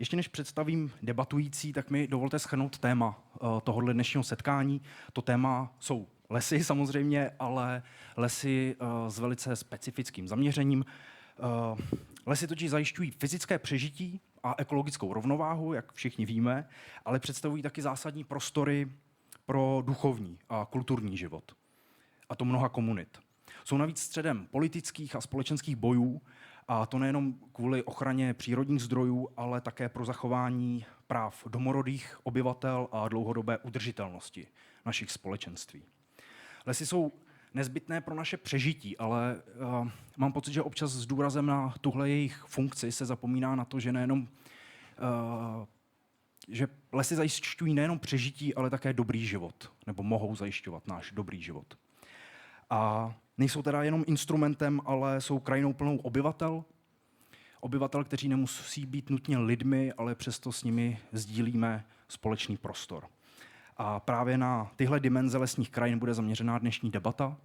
Ještě než představím debatující, tak mi dovolte shrnout téma tohohle dnešního setkání. To téma jsou lesy samozřejmě, ale lesy s velice specifickým zaměřením. Lesy totiž zajišťují fyzické přežití a ekologickou rovnováhu, jak všichni víme, ale představují taky zásadní prostory pro duchovní a kulturní život. A to mnoha komunit. Jsou navíc středem politických a společenských bojů, a to nejenom kvůli ochraně přírodních zdrojů, ale také pro zachování práv domorodých obyvatel a dlouhodobé udržitelnosti našich společenství. Lesy jsou nezbytné pro naše přežití, ale mám pocit, že občas s důrazem na tuhle jejich funkci se zapomíná na to, že nejenom že lesy zajišťují nejenom přežití, ale také dobrý život, nebo mohou zajišťovat náš dobrý život. A nejsou teda jenom instrumentem, ale jsou krajinou plnou obyvatel, kteří nemusí být nutně lidmi, ale přesto s nimi sdílíme společný prostor. A právě na tyhle dimenze lesních krajin bude zaměřená dnešní debata.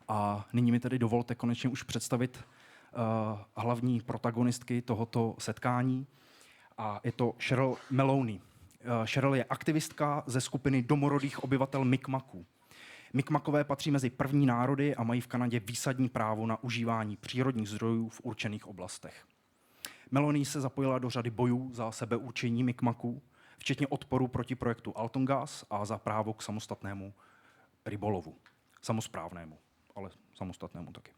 A nyní mi tedy dovolte konečně už představit hlavní protagonistky tohoto setkání. A je to Cheryl Maloney. Cheryl je aktivistka ze skupiny domorodých obyvatel Mi'kmaqů. Mi'kmaqové patří mezi první národy a mají v Kanadě výsadní právo na užívání přírodních zdrojů v určených oblastech. Maloney se zapojila do řady bojů za sebeurčení Mi'kmaqů, včetně odporu proti projektu Altongas a za právo k samostatnému rybolovu. Samosprávnému, ale samostatnému taky.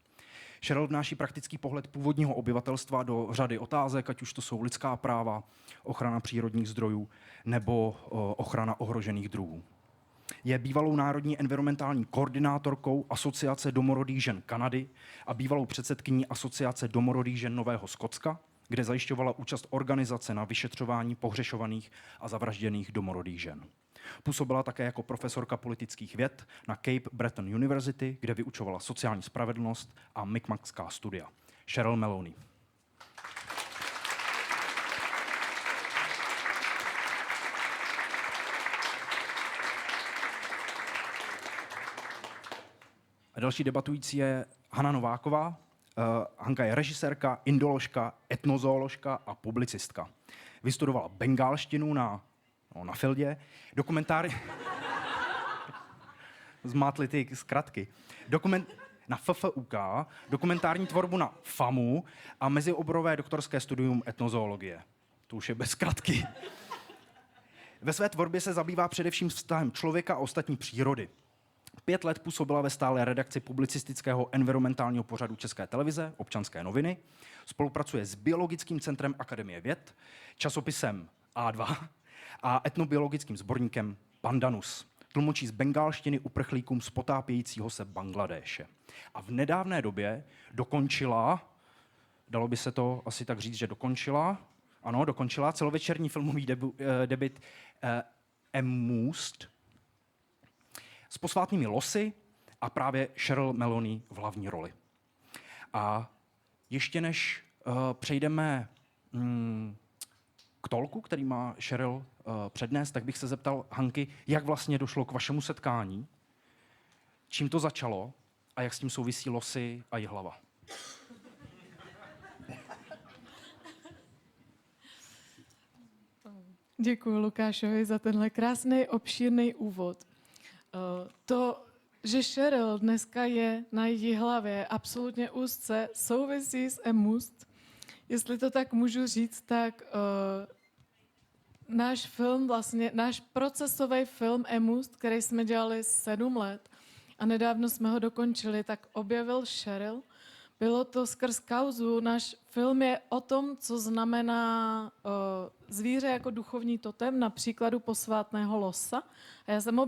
Cheryl vnáší praktický pohled původního obyvatelstva do řady otázek, ať už to jsou lidská práva, ochrana přírodních zdrojů nebo ochrana ohrožených druhů. Je bývalou národní environmentální koordinátorkou Asociace domorodých žen Kanady a bývalou předsedkyní Asociace domorodých žen Nového Skotska, kde zajišťovala účast organizace na vyšetřování pohřešovaných a zavražděných domorodých žen. Působila také jako profesorka politických věd na Cape Breton University, kde vyučovala sociální spravedlnost a mi'kmaqská studia. Cheryl Maloney. A další debatující je Hana Nováková. Hanka je režisérka, indoložka, etnozooložka a publicistka. Vystudovala bengálštinu na Fieldě, zmátli ty zkratky. Na FFUK, dokumentární tvorbu na FAMu a mezioborové doktorské studium etnozoologie. To už je bez zkratky. Ve své tvorbě se zabývá především vztahem člověka a ostatní přírody. 5 let působila ve stálé redakci publicistického environmentálního pořadu České televize, Občanské noviny. Spolupracuje s Biologickým centrem Akademie věd, časopisem A2 a etnobiologickým sborníkem Pandanus. Tlumočí z bengálštiny uprchlíkům z potápějícího se Bangladéše. A v nedávné době dokončila, dalo by se to asi tak říct, že dokončila celovečerní filmový debut Emust s posvátnými losy a právě Cheryl Maloney v hlavní roli. A ještě než přejdeme k tolku, který má Cheryl přednést, tak bych se zeptal Hanky, jak vlastně došlo k vašemu setkání, čím to začalo a jak s tím souvisí losy a Ji.hlava. Děkuji Lukášovi za tenhle krásný, obšírný úvod. To, že Cheryl dneska je na Ji.hlavě, absolutně úzce souvisí s Emust. Jestli to tak můžu říct, tak náš film, vlastně náš procesový film Emust, který jsme dělali 7 let a nedávno jsme ho dokončili, tak objevil Cheryl. Bylo to skrz kauzu. Náš film je o tom, co znamená zvíře jako duchovní totem, na příkladu posvátného losa. A já jsem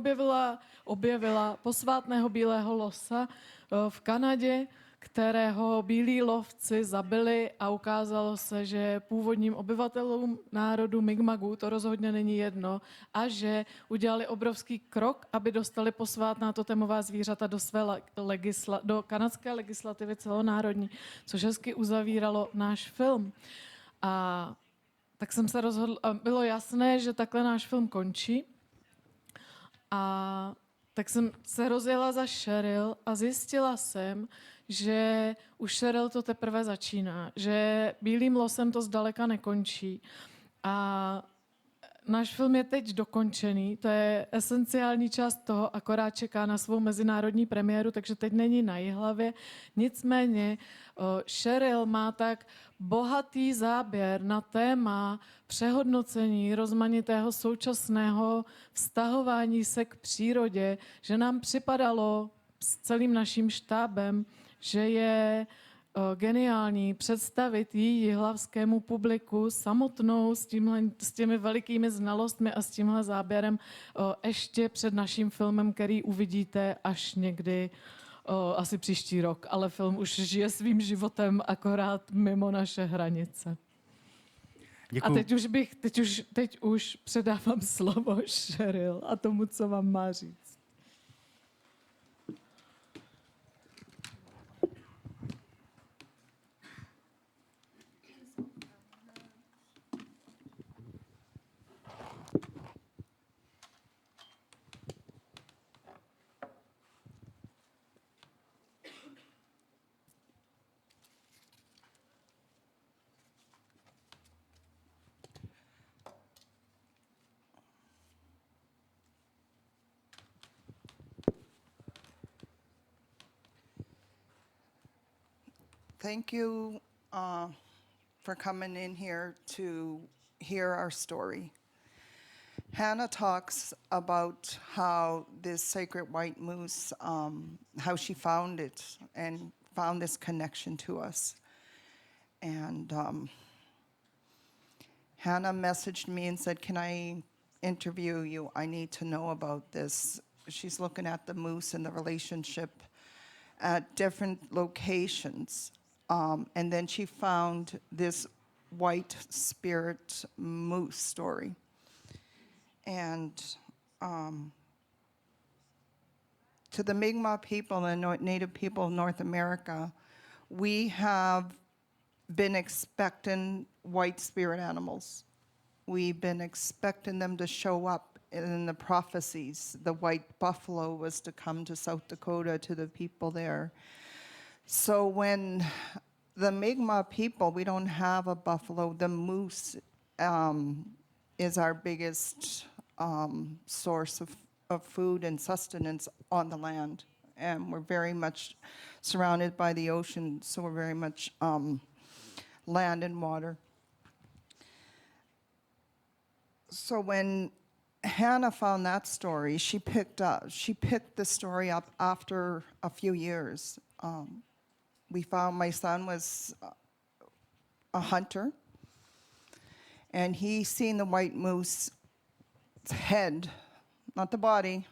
objevila posvátného bílého losa v Kanadě, kterého bílí lovci zabili a ukázalo se, že původním obyvatelům národu Mi'kmaqů to rozhodně není jedno a že udělali obrovský krok, aby dostali posvátná totemová zvířata do kanadské legislativy celonárodní, což hezky uzavíralo náš film. A tak jsem se rozhodl, bylo jasné, že takhle náš film končí. A tak jsem se rozjela za Cheryl a zjistila jsem, že u Cheryl to teprve začíná, že bílým losem to zdaleka nekončí A náš film je teď dokončený, to je esenciální část toho, akorát čeká na svou mezinárodní premiéru, takže teď není na Ji.hlavě. Nicméně Cheryl má tak bohatý záběr na téma přehodnocení rozmanitého současného vztahování se k přírodě, že nám připadalo s celým naším štábem, že je geniální představit jihlavskému publiku samotnou s těmi velikými znalostmi a s tímhle záběrem ještě před naším filmem, který uvidíte až někdy asi příští rok. Ale film už žije svým životem akorát mimo naše hranice. Děkuju. A teď už předávám slovo Cheryl a tomu, co vám má říct. Thank you for coming in here to hear our story. Hana talks about how this sacred white moose, how she found it and found this connection to us. And Hana messaged me and said, "Can I interview you? I need to know about this." She's looking at the moose and the relationship at different locations. And then she found this white spirit moose story. And to the Mi'kmaq people and Native people of North America, we have been expecting white spirit animals. We've been expecting them to show up in the prophecies. The white buffalo was to come to South Dakota, to the people there. So when the Mi'kmaq people, we don't have a buffalo. The moose is our biggest source of food and sustenance on the land. And we're very much surrounded by the ocean, so we're very much land and water. So when Hana found that story, she picked the story up after a few years. We found my son was a hunter, and he seen the white moose head, not the body,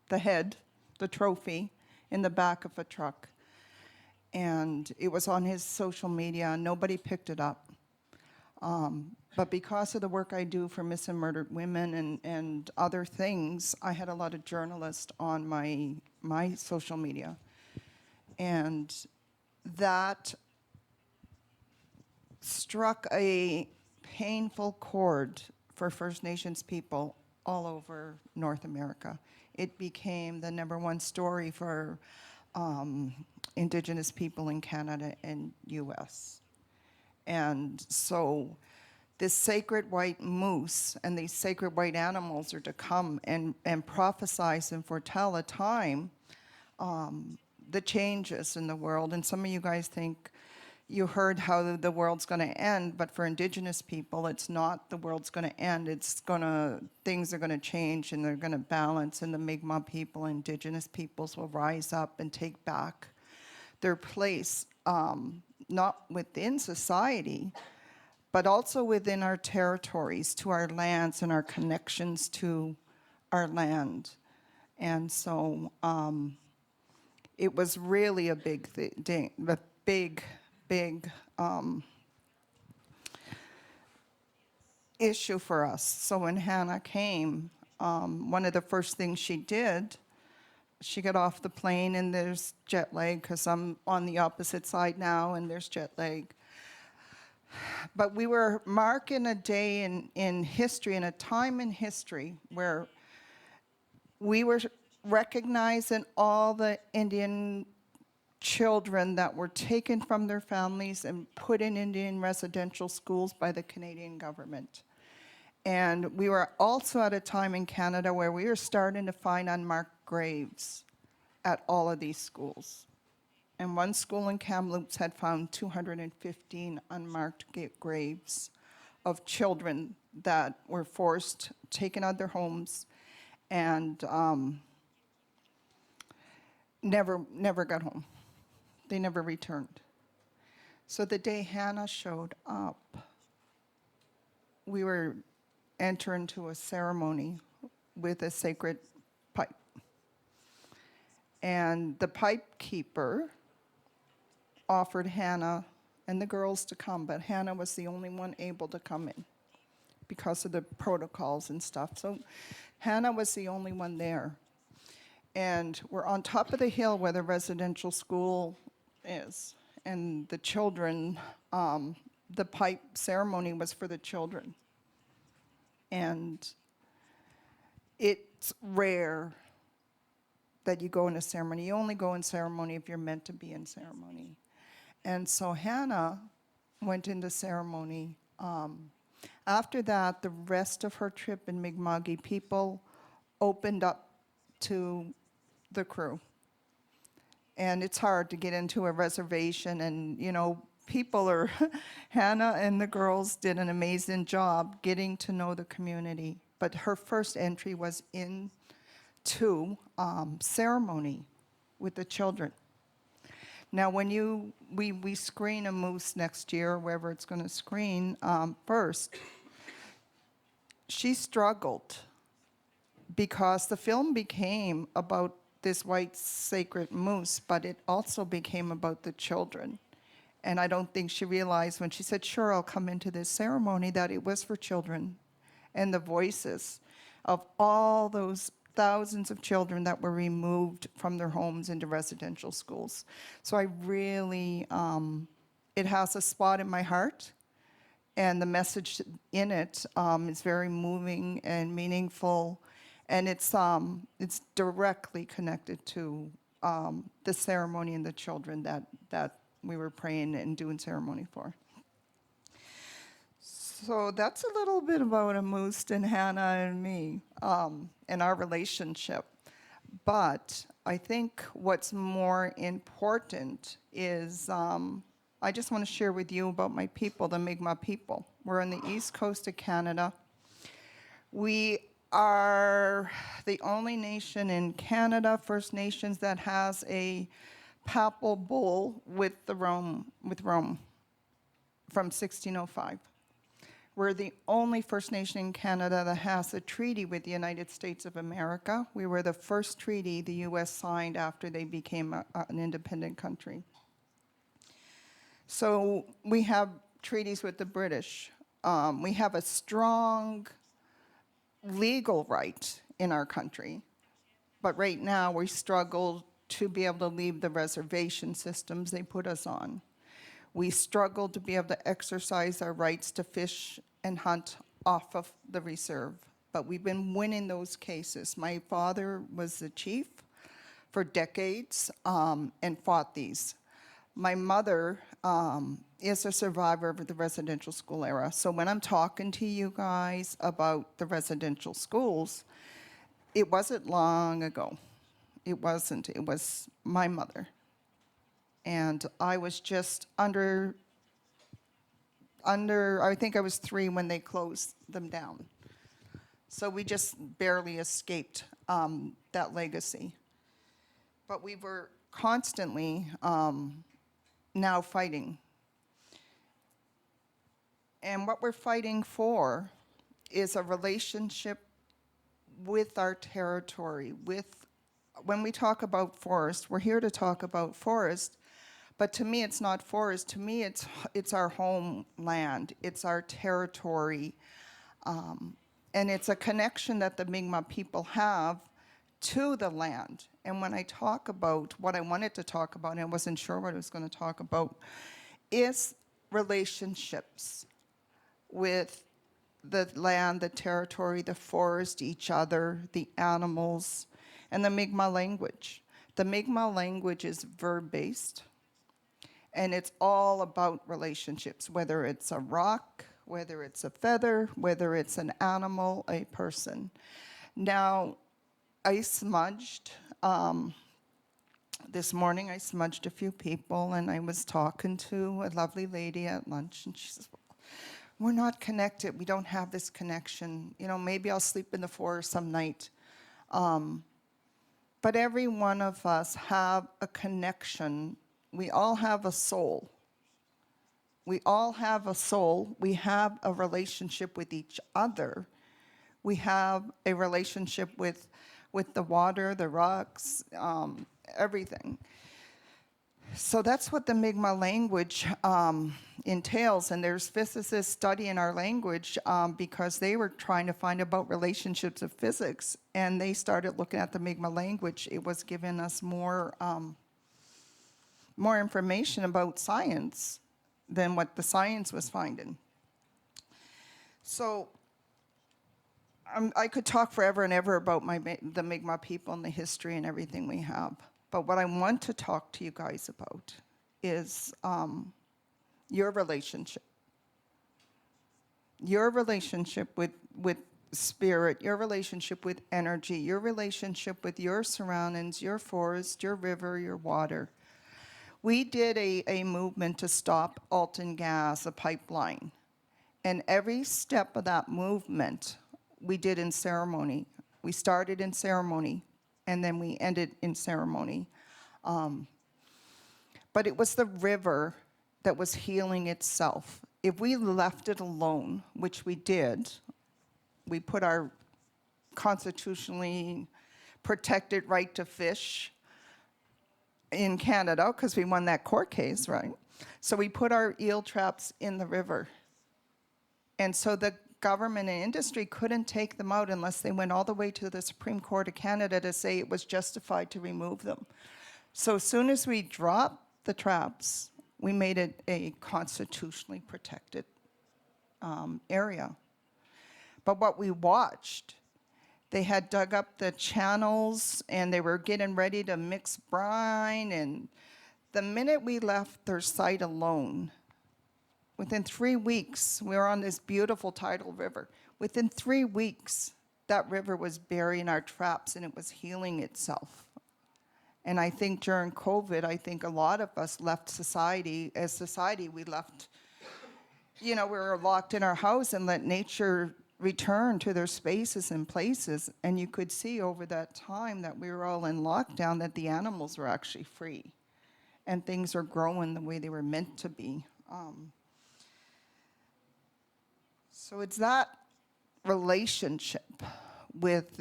the head, the trophy, in the back of a truck. And it was on his social media, and nobody picked it up. But because of the work I do for missing murdered women and other things, I had a lot of journalists on my social media. And that struck a painful chord for First Nations people all over North America. It became the #1 story for indigenous people in Canada and US. And so this sacred white moose and these sacred white animals are to come and prophesize and foretell a time, the changes in the world. And some of you guys think you heard how the world's going to end, but for indigenous people, it's not the world's going to end. Things are going to change and they're going to balance, and the Mi'kmaq people, indigenous peoples will rise up and take back their place, not within society, but also within our territories, to our lands and our connections to our land. And so it was really a big thing, a big issue for us. So when Hana came, one of the first things she did, she got off the plane, and there's jet lag because I'm on the opposite side now, and there's jet lag. But we were marking a day in history, and a time in history where we were recognizing all the Indian children that were taken from their families and put in Indian residential schools by the Canadian government. And we were also at a time in Canada where we were starting to find unmarked graves at all of these schools. And one school in Kamloops had found 215 unmarked graves of children that were forced, taken out of their homes, and never got home. They never returned. So the day Hana showed up, we were entering into a ceremony with a sacred pipe. And the pipe keeper offered Hana and the girls to come, but Hana was the only one able to come in because of the protocols and stuff. So Hana was the only one there. And we're on top of the hill where the residential school is. And the children, the pipe ceremony was for the children. And it's rare that you go in a ceremony. You only go in ceremony if you're meant to be in ceremony. And so Hana went into ceremony. After that, the rest of her trip in Mi'kma'ki, people opened up to the crew. And it's hard to get into a reservation, and people are, Hana and the girls did an amazing job getting to know the community. But her first entry was into ceremony with the children. Now, when we screen a moose next year, wherever it's going to screen first, she struggled because the film became about this white sacred moose, but it also became about the children. And I don't think she realized when she said, "Sure, I'll come into this ceremony," that it was for children and the voices of all those thousands of children that were removed from their homes into residential schools. So I really, it has a spot in my heart, and the message in it is very moving and meaningful, and it's directly connected to the ceremony and the children that we were praying and doing ceremony for. So that's a little bit about a moose and Hana and me and our relationship. But I think what's more important is I just want to share with you about my people, the Mi'kmaq people. We're on the east coast of Canada. We are the only nation in Canada, First Nations, that has a papal bull with Rome from 1605. We're the only First Nation in Canada that has a treaty with the United States of America. We were the first treaty the U.S. signed after they became an independent country. So we have treaties with the British. We have a strong legal right in our country, but right now we struggle to be able to leave the reservation systems they put us on. We struggle to be able to exercise our rights to fish and hunt off of the reserve, but we've been winning those cases. My father was the chief for decades and fought these. My mother is a survivor of the residential school era. So when I'm talking to you guys about the residential schools, it wasn't long ago. It wasn't. It was my mother. And I was just under, I think I was 3 when they closed them down. So we just barely escaped that legacy. But we were constantly now fighting. And what we're fighting for is a relationship with our territory. When we talk about forest, we're here to talk about forest, but to me it's not forest. To me it's our homeland, it's our territory, and it's a connection that the Mi'kmaq people have to the land. And when I talk about what I wanted to talk about, and I wasn't sure what I was going to talk about, is relationships with the land, the territory, the forest, each other, the animals, and the Mi'kmaq language. The Mi'kmaq language is verb-based, and it's all about relationships, whether it's a rock, whether it's a feather, whether it's an animal, a person. Now, I smudged, this morning I smudged a few people, and I was talking to a lovely lady at lunch, and she says, we're not connected. We don't have this connection. You know, maybe I'll sleep in the forest some night. But every one of us have a connection. We all have a soul. We all have a soul. We have a relationship with each other. We have a relationship with the water, the rocks, everything. So that's what the Mi'kmaq language entails. And there's physicists studying our language because they were trying to find about relationships of physics. And they started looking at the Mi'kmaq language. It was giving us more information about science than what the science was finding. So I could talk forever and ever about the Mi'kmaq people and the history and everything we have. But what I want to talk to you guys about is your relationship. Your relationship with spirit, your relationship with energy, your relationship with your surroundings, your forest, your river, your water. We did a movement to stop Alton Gas, a pipeline. And every step of that movement we did in ceremony. We started in ceremony, and then we ended in ceremony. But it was the river that was healing itself. If we left it alone, which we did, we put our constitutionally protected right to fish in Canada, because we won that court case, right? So we put our eel traps in the river. And so the government and industry couldn't take them out unless they went all the way to the Supreme Court of Canada to say it was justified to remove them. So as soon as we dropped the traps, we made it a constitutionally protected area. But what we watched, they had dug up the channels and they were getting ready to mix brine. And the minute we left their site alone, within 3 weeks, we were on this beautiful tidal river. Within 3 weeks, that river was burying our traps and it was healing itself. And I think during COVID, I think a lot of us left society. As society, we left, we were locked in our house and let nature return to their spaces and places. And you could see over that time that we were all in lockdown that the animals were actually free. And things are growing the way they were meant to be. So it's that relationship with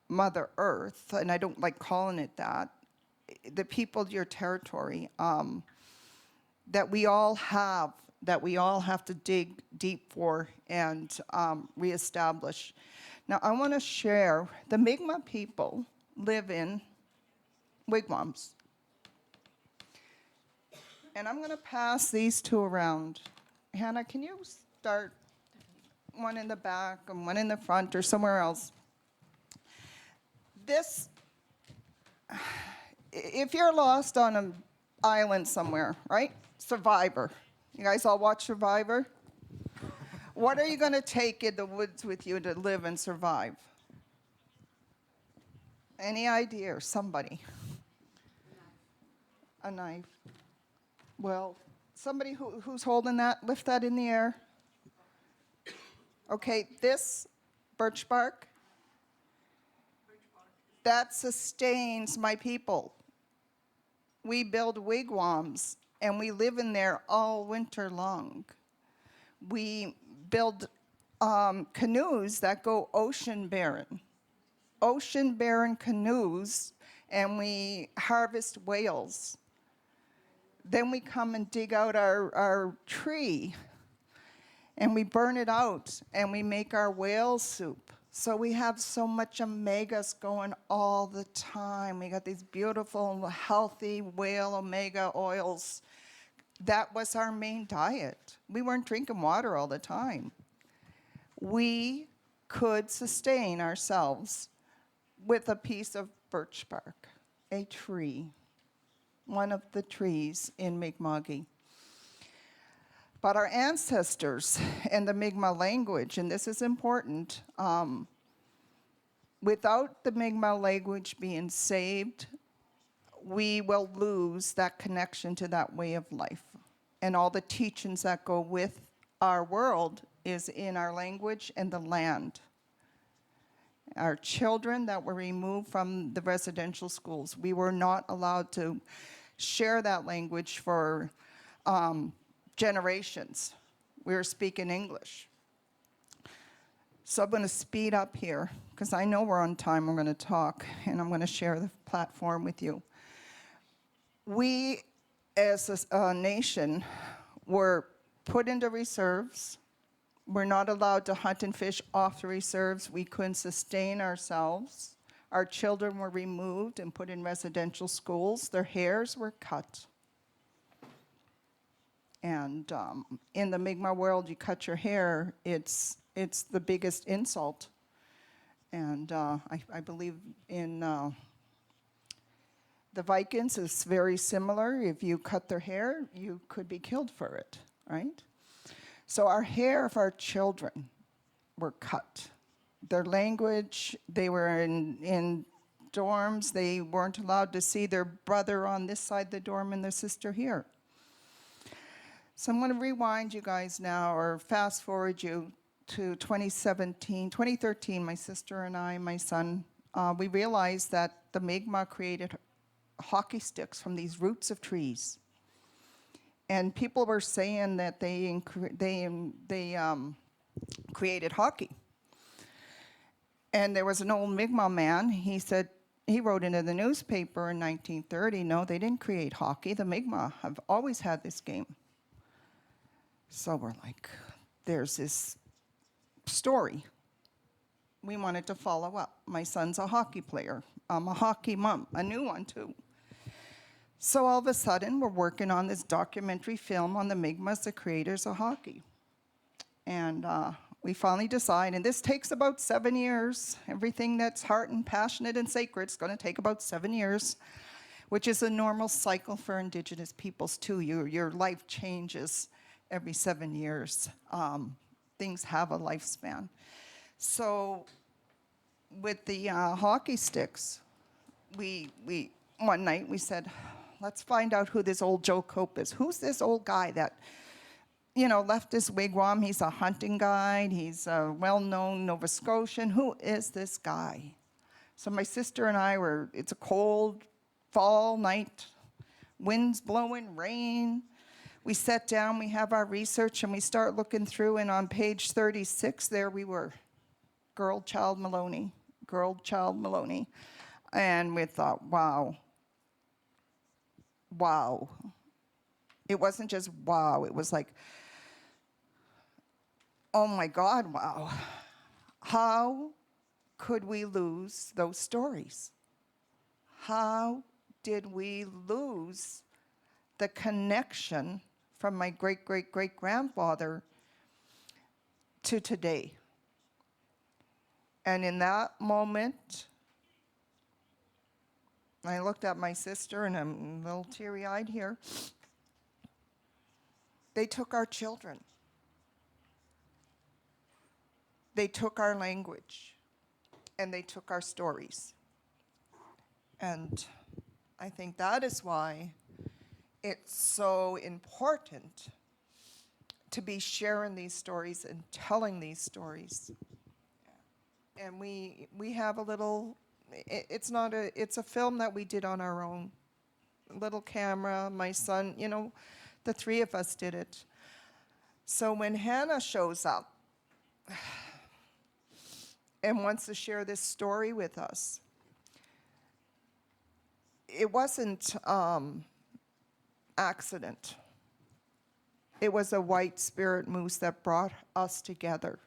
Mother Earth, and I don't like calling it that, the people of your territory, that we all have to dig deep for and reestablish. Now, I want to share, the Mi'kmaq people live in wigwams. And I'm going to pass these two around. Hana, can you start one in the back and one in the front or somewhere else? This, if you're lost on an island somewhere, right? Survivor. You guys all watch Survivor? What are you going to take in the woods with you to live and survive? Any idea? Somebody? A knife. Well, somebody who's holding that, lift that in the air. Okay, this birch bark, that sustains my people. We build wigwams, and we live in there all winter long. We build canoes that go ocean-barren canoes, and we harvest whales. Then we come and dig out our tree, and we burn it out, and we make our whale soup. So we have so much omegas going all the time. We got these beautiful, healthy whale omega oils. That was our main diet. We weren't drinking water all the time. We could sustain ourselves with a piece of birch bark, a tree, one of the trees in Mi'kma'ki. But our ancestors and the Mi'kmaq language, and this is important, without the Mi'kmaq language being saved, we will lose that connection to that way of life. And all the teachings that go with our world is in our language and the land. Our children that were removed from the residential schools, we were not allowed to share that language for generations. We were speaking English. So I'm going to speed up here, because I know we're on time. We're going to talk, and I'm going to share the platform with you. We, as a nation, were put into reserves. We're not allowed to hunt and fish off the reserves. We couldn't sustain ourselves. Our children were removed and put in residential schools. Their hairs were cut. And in the Mi'kmaq world, you cut your hair, it's the biggest insult. And I believe in the Vikings, it's very similar. If you cut their hair, you could be killed for it, right? So our hair of our children were cut. Their language, they were in dorms. They weren't allowed to see their brother on this side of the dorm and their sister here. So I'm going to rewind you guys now, or fast forward you to 2013. My sister and I, my son, we realized that the Mi'kmaq created hockey sticks from these roots of trees. And people were saying that they created hockey. And there was an old Mi'kmaq man, he said, he wrote into the newspaper in 1930, no, they didn't create hockey. The Mi'kmaq have always had this game. So we're like, there's this story. We wanted to follow up. My son's a hockey player. I'm a hockey mom, a new one too. So all of a sudden, we're working on this documentary film on the Mi'kmaq, the creators of hockey. And we finally decide, and this takes about 7 years. Everything that's heart and passionate and sacred is going to take about 7 years, which is a normal cycle for indigenous peoples too. Your life changes every 7 years. Things have a lifespan. So with the hockey sticks, we one night we said, let's find out who this old Joe Cope is. Who's this old guy that, left his wigwam? He's a hunting guide. He's a well-known Nova Scotian. Who is this guy? So my sister and I it's a cold fall night, winds blowing, rain. We sat down, we have our research, and we start looking through, and on page 36, there we were, girl, child, Maloney. And we thought, wow. It wasn't just wow, it was like, oh my God, wow. How could we lose those stories? How did we lose the connection from my great-great-great-grandfather to today? And in that moment, I looked at my sister, and I'm a little teary-eyed here. They took our children. They took our language, and they took our stories. And I think that is why it's so important to be sharing these stories and telling these stories. And we have a little, it's a film that we did on our own. Little camera, my son, the three of us did it. So when Hana shows up and wants to share this story with us, it wasn't accident. It was a white spirit moose that brought us together.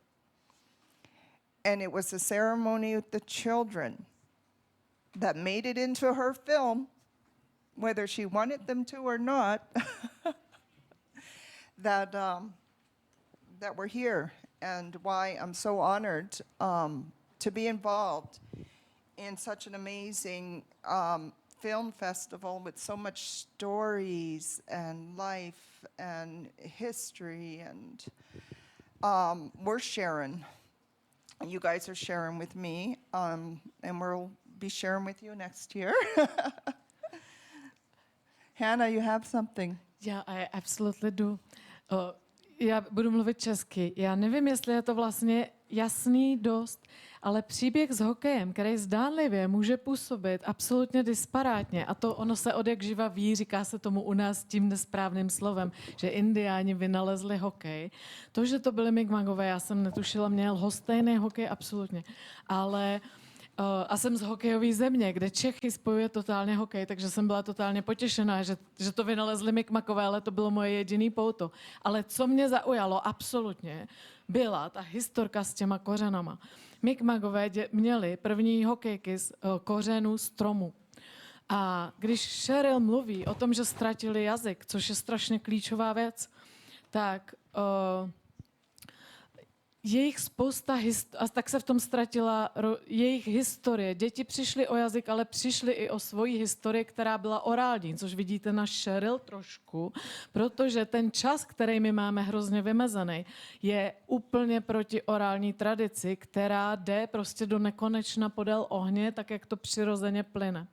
And it was a ceremony with the children that made it into her film, whether she wanted them to or not, that we're here, and why I'm so honored to be involved in such an amazing film festival with so much stories and life and history, and we're sharing. You guys are sharing with me, and we'll be sharing with you next year. Hana, you have something? Yeah, I absolutely do. Já budu mluvit česky. Já nevím, jestli je to vlastně jasný dost, ale příběh s hokejem, který zdánlivě může působit absolutně disparátně, a to ono se odjakživa ví, říká se tomu u nás tím nesprávným slovem, že Indiáni vynalezli hokej. To, že to byli Mi'kmaqové, já jsem netušila, měl lhostejný hokej absolutně, ale a jsem z hokejové země, kde Čechy spojuje totálně hokej, takže jsem byla totálně potěšená, že to vynalezli Mi'kmaqové, ale to bylo moje jediný pouto. Ale co mě zaujalo absolutně, byla ta historka s těma kořenama. Mi'kmaqové měli první hokejky z kořenů stromu. A když Cheryl mluví o tom, že ztratili jazyk, což je strašně klíčová věc, tak jejich spousta a tak se v tom ztratila jejich historie. Děti přišly o jazyk, ale přišly i o svoji historii, která byla orální, což vidíte na Cheryl trošku, protože ten čas, který my máme hrozně vymezený, je úplně proti orální tradici, která jde prostě do nekonečna podél ohně, tak jak to přirozeně plyne.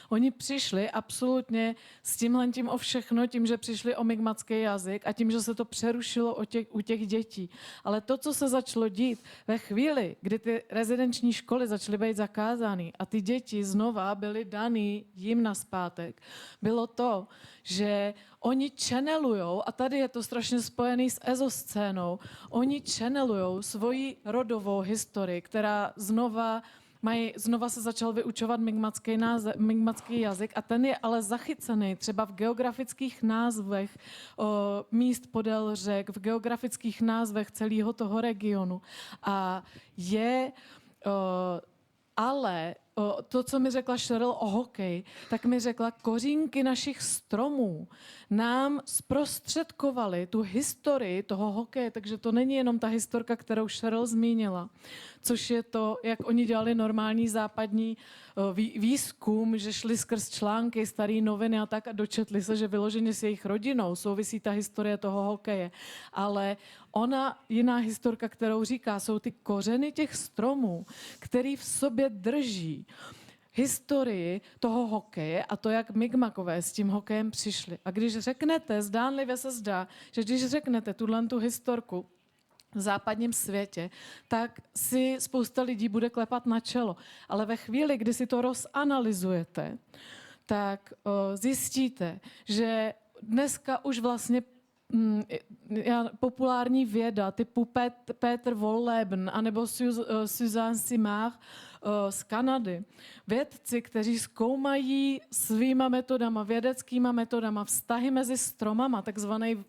Oni přišli absolutně s tímhletím o všechno, tím, že přišli o mi'kmaqský jazyk a tím, že se to přerušilo u těch dětí. Ale to, co se začalo dít ve chvíli, kdy ty rezidenční školy začaly být zakázány a ty děti znova byly daný jim nazpátek, bylo to, že oni channelujou, a tady je to strašně spojený s ezoscénou, oni channelujou svoji rodovou historii, která znova se začal vyučovat mi'kmaqský jazyk a ten je ale zachycený třeba v geografických názvech míst podél řek, v geografických názvech celého toho regionu. A ale to, co mi řekla Cheryl o hokeji, tak mi řekla, kořínky našich stromů nám zprostředkovaly tu historii toho hokeje, takže to není jenom ta historka, kterou Cheryl zmínila, což je to, jak oni dělali normální západní výzkum, že šli skrz články, staré noviny a tak a dočetli se, že vyloženě s jejich rodinou souvisí ta historie toho hokeje. Ale jiná historka, kterou říká, jsou ty kořeny těch stromů, který v sobě drží historii toho hokeje a to, jak Mi'kmaqové s tím hokejem přišli. A když řeknete, zdánlivě se zdá, že když řeknete tu historku v západním světě, tak si spousta lidí bude klepat na čelo. Ale ve chvíli, kdy si to rozanalyzujete, tak zjistíte, že dneska už vlastně populární věda typu Peter Wolleben anebo Suzanne Simard z Kanady. Vědci, kteří zkoumají svýma metodama, vědeckýma metodama vztahy mezi stromama, takzvaný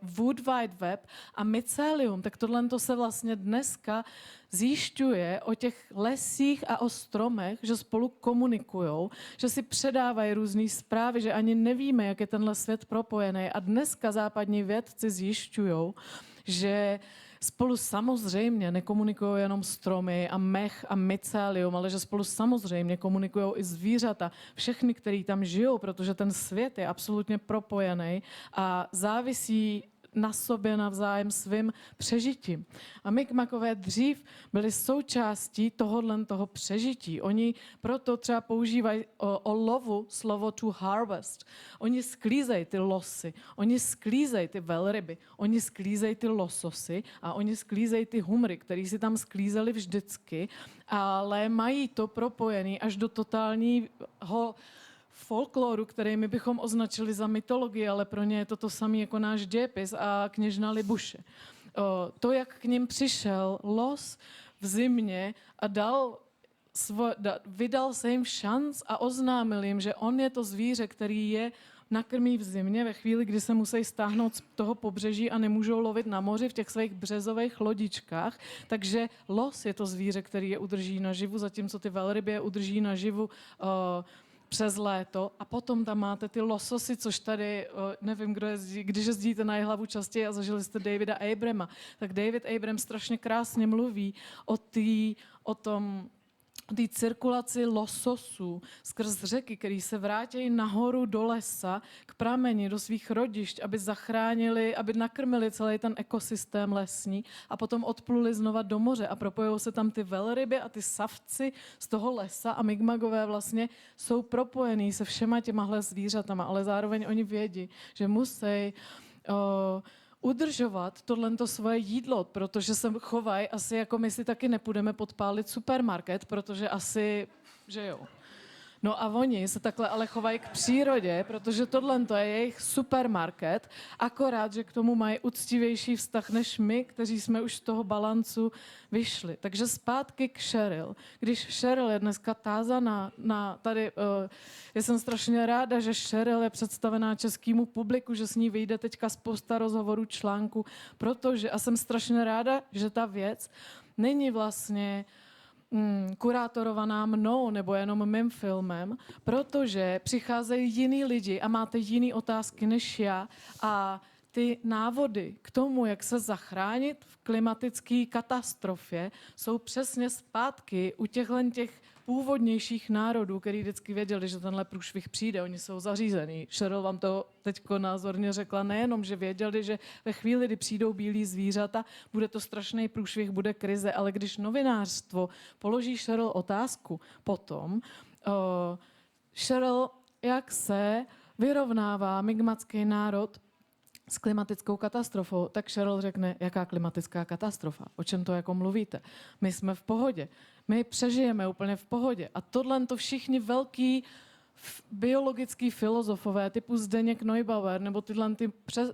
Wood Wide Web a mycelium, tak tohle se vlastně dneska zjišťuje o těch lesích a o stromech, že spolu komunikujou, že si předávají různé zprávy, že ani nevíme, jak je tenhle svět propojený. A dneska západní vědci zjišťují, že spolu samozřejmě nekomunikují jenom stromy a mech a mycelium, ale že spolu samozřejmě komunikují i zvířata, všechny, který tam žijou, protože ten svět je absolutně propojený a závisí na sobě navzájem svým přežitím. A Mi'kmaqové dřív byli součástí toho přežití. Oni proto třeba používají o lovu slovo to harvest. Oni sklízejí ty losy, oni sklízejí ty velryby, oni sklízejí ty lososy a oni sklízejí ty humry, který si tam sklízeli vždycky, ale mají to propojený až do totálního folkloru, který my bychom označili za mytologii, ale pro ně je to samé jako náš dějepis a kněžna Libuše. To, jak k ním přišel los v zimě a vydal se jim šanc a oznámil jim, že on je to zvíře, který je nakrmí v zimě ve chvíli, kdy se musí stáhnout z toho pobřeží a nemůžou lovit na moři v těch svých březových lodičkách. Takže los je to zvíře, který je udrží naživu, zatímco ty velryby je udrží naživu přes léto a potom tam máte ty lososy, což tady, nevím, kdo jezdí, když jezdíte na Ji.hlavu častěji a zažili jste Davida Abrama, tak David Abram strašně krásně mluví o tom té cirkulaci lososů skrz řeky, který se vrátí nahoru do lesa, k prameni, do svých rodišť, aby zachránili, aby nakrmili celý ten ekosystém lesní a potom odpluli znova do moře a propojují se tam ty velryby a ty savci z toho lesa a migmagové vlastně jsou propojený se všema těmahle zvířatama, ale zároveň oni vědí, že musí udržovat tohle svoje jídlo, protože se chovají asi jako my si taky nepůjdeme podpálit supermarket, protože asi, že jo. No a oni se takhle ale chovají k přírodě, protože tohle je jejich supermarket, akorát, že k tomu mají uctivější vztah než my, kteří jsme už z toho balancu vyšli. Takže zpátky k Cheryl. Když Cheryl je dneska tázaná na tady, já jsem strašně ráda, že Cheryl je představená českému publiku, že s ní vyjde teďka spousta rozhovorů, článků, protože, a jsem strašně ráda, že ta věc není vlastně kurátorovaná mnou nebo jenom mým filmem, protože přicházejí jiní lidi a máte jiné otázky než já a ty návody k tomu, jak se zachránit v klimatické katastrofě, jsou přesně zpátky u těch původnějších národů, který vždycky věděli, že tenhle průšvih přijde, oni jsou zařízený. Cheryl vám to teďko názorně řekla, nejenom, že věděli, že ve chvíli, kdy přijdou bílí zvířata, bude to strašný průšvih, bude krize, ale když novinářstvo položí Cheryl otázku potom, Cheryl, jak se vyrovnává migmatský národ s klimatickou katastrofou, tak Cheryl řekne, jaká klimatická katastrofa, o čem to jako mluvíte. My jsme v pohodě, my přežijeme úplně v pohodě. A tohle to všichni velký biologický filozofové typu Zdeněk Neubauer nebo tyhle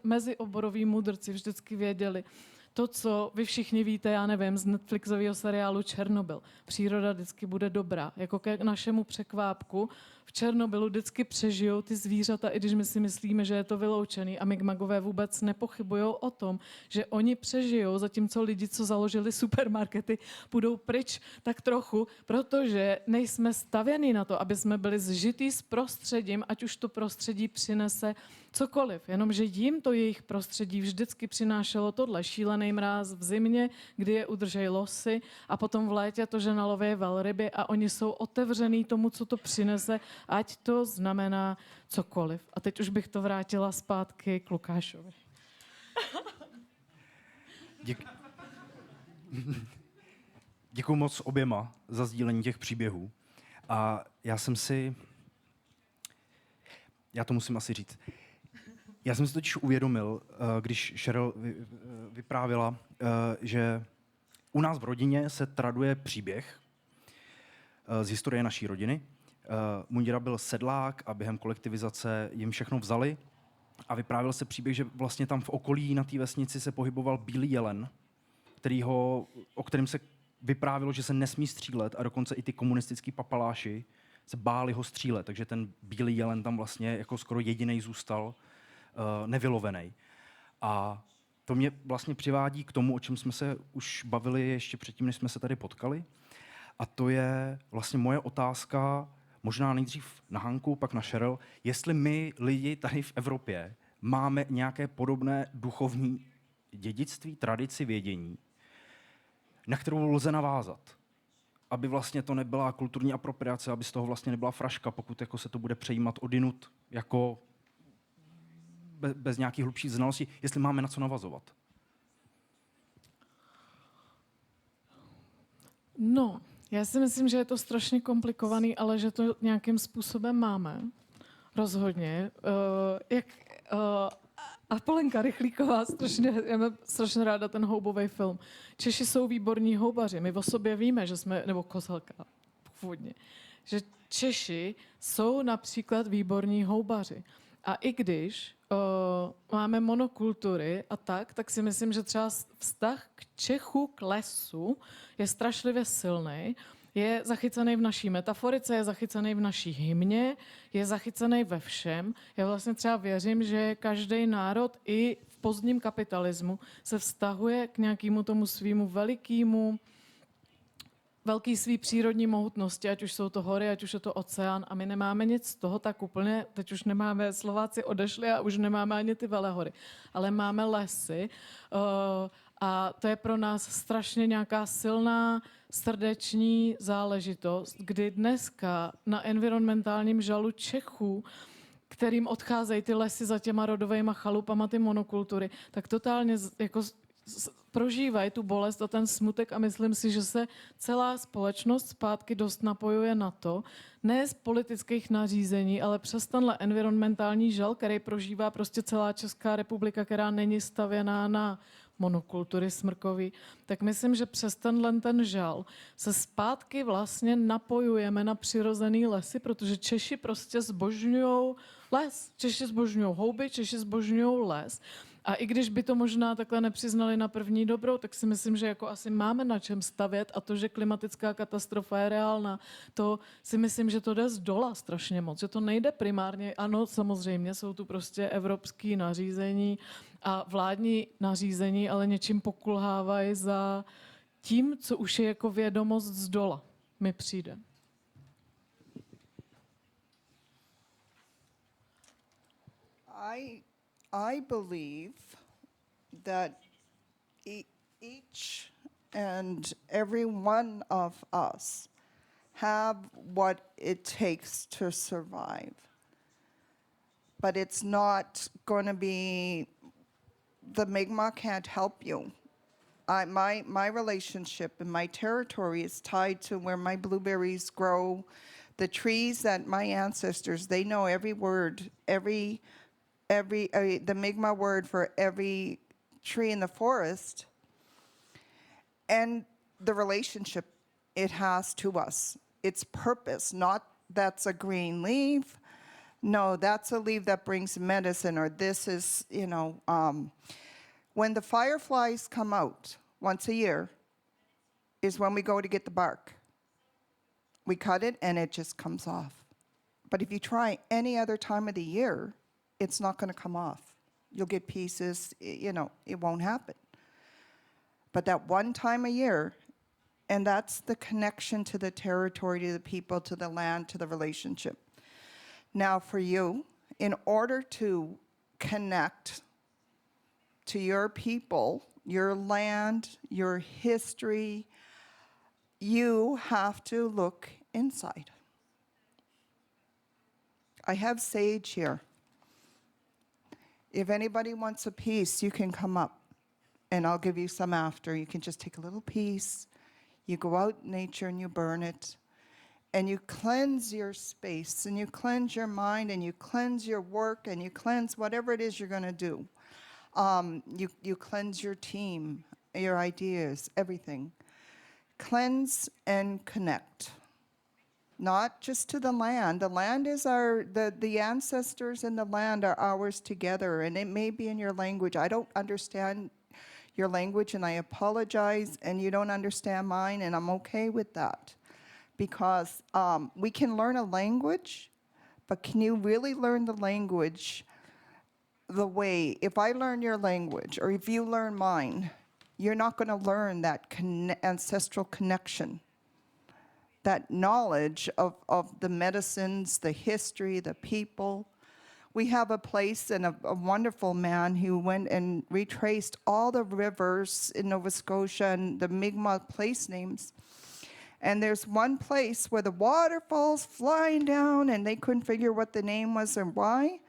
mezioborový mudrci vždycky věděli. To, co vy všichni víte, já nevím, z Netflixového seriálu Černobyl. Příroda vždycky bude dobrá. Jako ke našemu překvápku v Černobylu vždycky přežijou ty zvířata, i když my si myslíme, že je to vyloučený. A migmagové vůbec nepochybují o tom, že oni přežijou, zatímco lidi, co založili supermarkety, půjdou pryč tak trochu, protože nejsme stavěni na to, aby jsme byli zžitý s prostředím, ať už to prostředí přinese cokoliv. Jenomže jim to jejich prostředí vždycky přinášelo tohle. Šílený mráz v zimě, kdy je udržej losy a potom v létě to, že naloví velryby a oni jsou otevřený tomu, co to přinese, ať to znamená cokoliv. A teď už bych to vrátila zpátky k Lukášovi. Děkuju moc oběma za sdílení těch příběhů. A já to musím asi říct. Já jsem si totiž uvědomil, když Cheryl vyprávěla, že u nás v rodině se traduje příběh z historie naší rodiny. Můj děda byl sedlák a během kolektivizace jim všechno vzali a vyprávěl se příběh, že vlastně tam v okolí na té vesnici se pohyboval bílý jelen, o kterém se vyprávělo, že se nesmí střílet a dokonce i ty komunistický papaláši se báli ho střílet, takže ten bílý jelen tam vlastně jako skoro jedinej zůstal nevylovený. A to mě vlastně přivádí k tomu, o čem jsme se už bavili ještě předtím, než jsme se tady potkali. A to je vlastně moje otázka, možná nejdřív na Hanku, pak na Cheryl, jestli my lidi tady v Evropě máme nějaké podobné duchovní dědictví, tradici, vědění, na kterou lze navázat. Aby vlastně to nebyla kulturní apropriace, aby z toho vlastně nebyla fraška, pokud jako se to bude přejímat odinut jako bez nějaký hlubší znalosti, jestli máme na co navazovat. No, já si myslím, že je to strašně komplikovaný, ale že to nějakým způsobem máme. Rozhodně. A Polenka Rychlíková, já mám strašně ráda ten houbový film. Češi jsou výborní houbaři. My o sobě víme, že jsme, nebo Kozelka původně, že Češi jsou například výborní houbaři. A i když máme monokultury a tak si myslím, že třeba vztah k Čechu, k lesu je strašlivě silný. Je zachycený v naší metaforice, je zachycený v naší hymně, je zachycený ve všem. Já vlastně třeba věřím, že každý národ i v pozdním kapitalismu se vztahuje k nějakému tomu svýmu velký svý přírodní mohutnosti, ať už jsou to hory, ať už je to oceán a my nemáme nic z toho tak úplně, teď už nemáme, Slováci odešli a už nemáme ani ty velehory, ale máme lesy A to je pro nás strašně nějaká silná srdeční záležitost, kdy dneska na environmentálním žalu Čechů, kterým odcházejí ty lesy za těma rodovejma chalupama, ty monokultury, tak totálně jako prožívají tu bolest a ten smutek a myslím si, že se celá společnost zpátky dost napojuje na to, ne z politických nařízení, ale přes tenhle environmentální žal, který prožívá prostě celá Česká republika, která není stavěná na monokultury smrkový, tak myslím, že přes ten žal se zpátky vlastně napojujeme na přirozený lesy, protože Češi prostě zbožňujou les. Češi zbožňují houby, Češi zbožňují les. A i když by to možná takhle nepřiznali na první dobrou, tak si myslím, že jako asi máme na čem stavět a to, že klimatická katastrofa je reálná, to si myslím, že to jde z dola strašně moc. Že to nejde primárně, ano, samozřejmě jsou tu prostě evropský nařízení a vládní nařízení, ale něčím pokulhávají za tím, co už je jako vědomost z dola, mi přijde. I believe that each and every one of us have what it takes to survive. But it's not going to be, the Mi'kmaq can't help you. My relationship and my territory is tied to where my blueberries grow. The trees that my ancestors, they know every word, the Mi'kmaq word for every tree in the forest, and the relationship it has to us. Its purpose, not that's a green leaf. No, that's a leaf that brings medicine, or this is, when the fireflies come out once a year is when we go to get the bark. We cut it and it just comes off. But if you try any other time of the year, it's not going to come off. You'll get pieces, it won't happen. But that one time a year, and that's the connection to the territory, to the people, to the land, to the relationship. Now for you, in order to connect to your people, your land, your history, you have to look inside. I have sage here. If anybody wants a piece, you can come up, and I'll give you some after. You can just take a little piece. You go out in nature and you burn it, and you cleanse your space, and you cleanse your mind, and you cleanse your work, and you cleanse whatever it is you're going to do. You cleanse your team, your ideas, everything. Cleanse and connect. Not just to the land. The land is the ancestors and the land are ours together, and it may be in your language. I don't understand your language, and I apologize, and you don't understand mine, and I'm okay with that. Because we can learn a language, but can you really learn the language the way, if I learn your language, or if you learn mine, you're not going to learn that ancestral connection. That knowledge of the medicines, the history, the people. We have a place and a wonderful man who went and retraced all the rivers in Nova Scotia and the Mi'kmaq place names. And there's one place where the water falls flying down and they couldn't figure what the name was and why.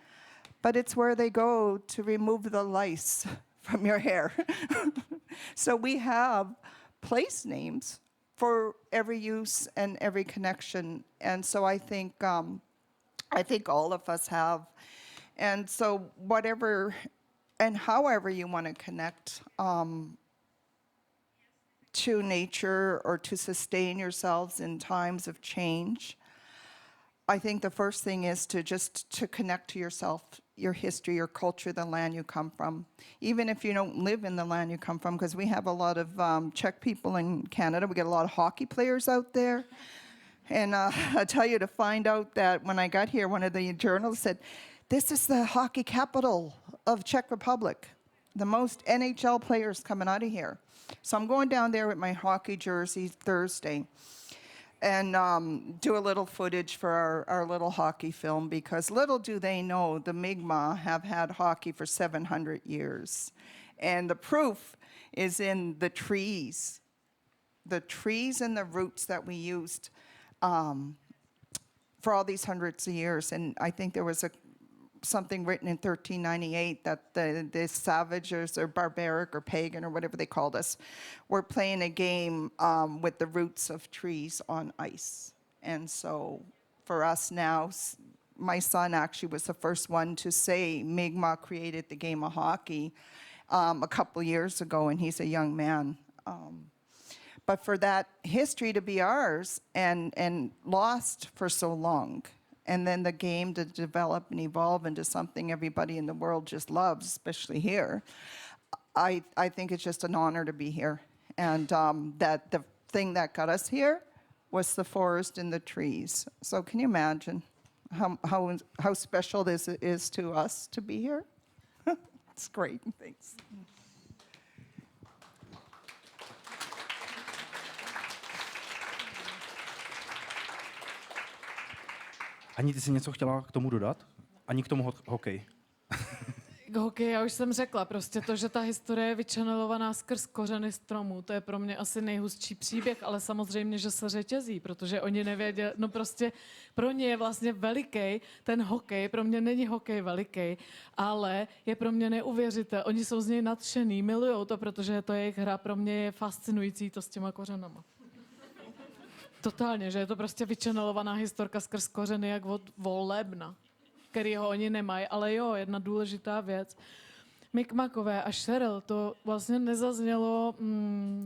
But it's where they go to remove the lice from your hair. So we have place names for every use and every connection. And so I think all of us have. And so whatever and however you want to connect to nature or to sustain yourselves in times of change, I think the first thing is to connect to yourself, your history, your culture, the land you come from. Even if you don't live in the land you come from, because we have a lot of Czech people in Canada. We get a lot of hockey players out there. And I'll tell you, to find out that when I got here, one of the journalists said, this is the hockey capital of Czech Republic. The most NHL players coming out of here. So I'm going down there with my hockey jersey Thursday and do a little footage for our little hockey film, because little do they know the Mi'kmaq have had hockey for 700 years. And the proof is in the trees and the roots that we used for all these hundreds of years. And I think there was something written in 1398 that the savages or barbaric or pagan or whatever they called us were playing a game with the roots of trees on ice. And so for us now, my son actually was the first one to say Mi'kmaq created the game of hockey a couple years ago, and he's a young man. But for that history to be ours and lost for so long, and then the game to develop and evolve into something everybody in the world just loves, especially here, I think it's just an honor to be here. And that the thing that got us here was the forest and the trees. So can you imagine how special this is to us to be here? It's great. Thanks. Ani ty jsi něco chtěla k tomu dodat? Ani k tomu hokeji? K hokeji já už jsem řekla, prostě to, že ta historie je vyčanelovaná skrz kořeny stromů, to je pro mě asi nejhustší příběh, ale samozřejmě, že se řetězí, protože oni nevěděli, no prostě pro ně je vlastně veliký ten hokej, pro mě není hokej veliký, ale je pro mě neuvěřitelný, oni jsou z něj nadšený, milujou to, protože to je jejich hra, pro mě je fascinující to s těma kořenama. Totálně, že je to prostě vyčanelovaná historka skrz kořeny jak od volebna, kterýho oni nemají, ale jo, jedna důležitá věc. Mi'kmaqové a Cheryl, to vlastně nezaznělo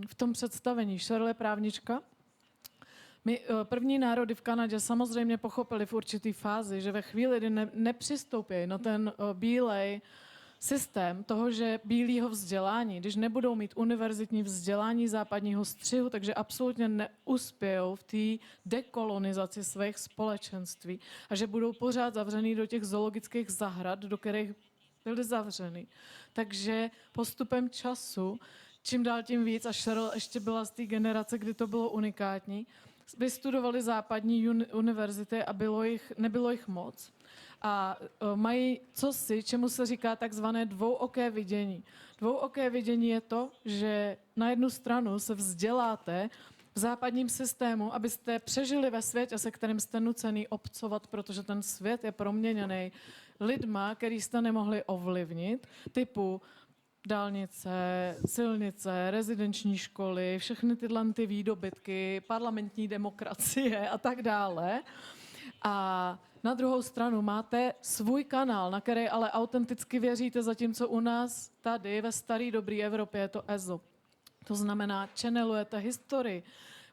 v tom představení. Cheryl je právnička. První národy v Kanadě samozřejmě pochopili v určitý fázi, že ve chvíli, kdy nepřistoupí na ten bílej systém toho, že bílýho vzdělání, když nebudou mít univerzitní vzdělání západního střihu, takže absolutně neuspějou v té dekolonizaci svých společenství a že budou pořád zavřený do těch zoologických zahrad, do kterých byli zavřený. Takže postupem času, čím dál tím víc, a Cheryl ještě byla z té generace, kdy to bylo unikátní, vystudovali západní univerzity a nebylo jich moc. A mají cosi, čemu se říká takzvané dvouoké vidění. Dvouoké vidění je to, že na jednu stranu se vzděláte v západním systému, abyste přežili ve světě, se kterým jste nucený obcovat, protože ten svět je proměněný lidma, který jste nemohli ovlivnit, typu dálnice, silnice, rezidenční školy, všechny tyhle ty výdobytky, parlamentní demokracie a tak dále. A na druhou stranu máte svůj kanál, na který ale autenticky věříte, zatímco u nás tady ve staré dobré Evropě je to EZO. To znamená, channelujete historii.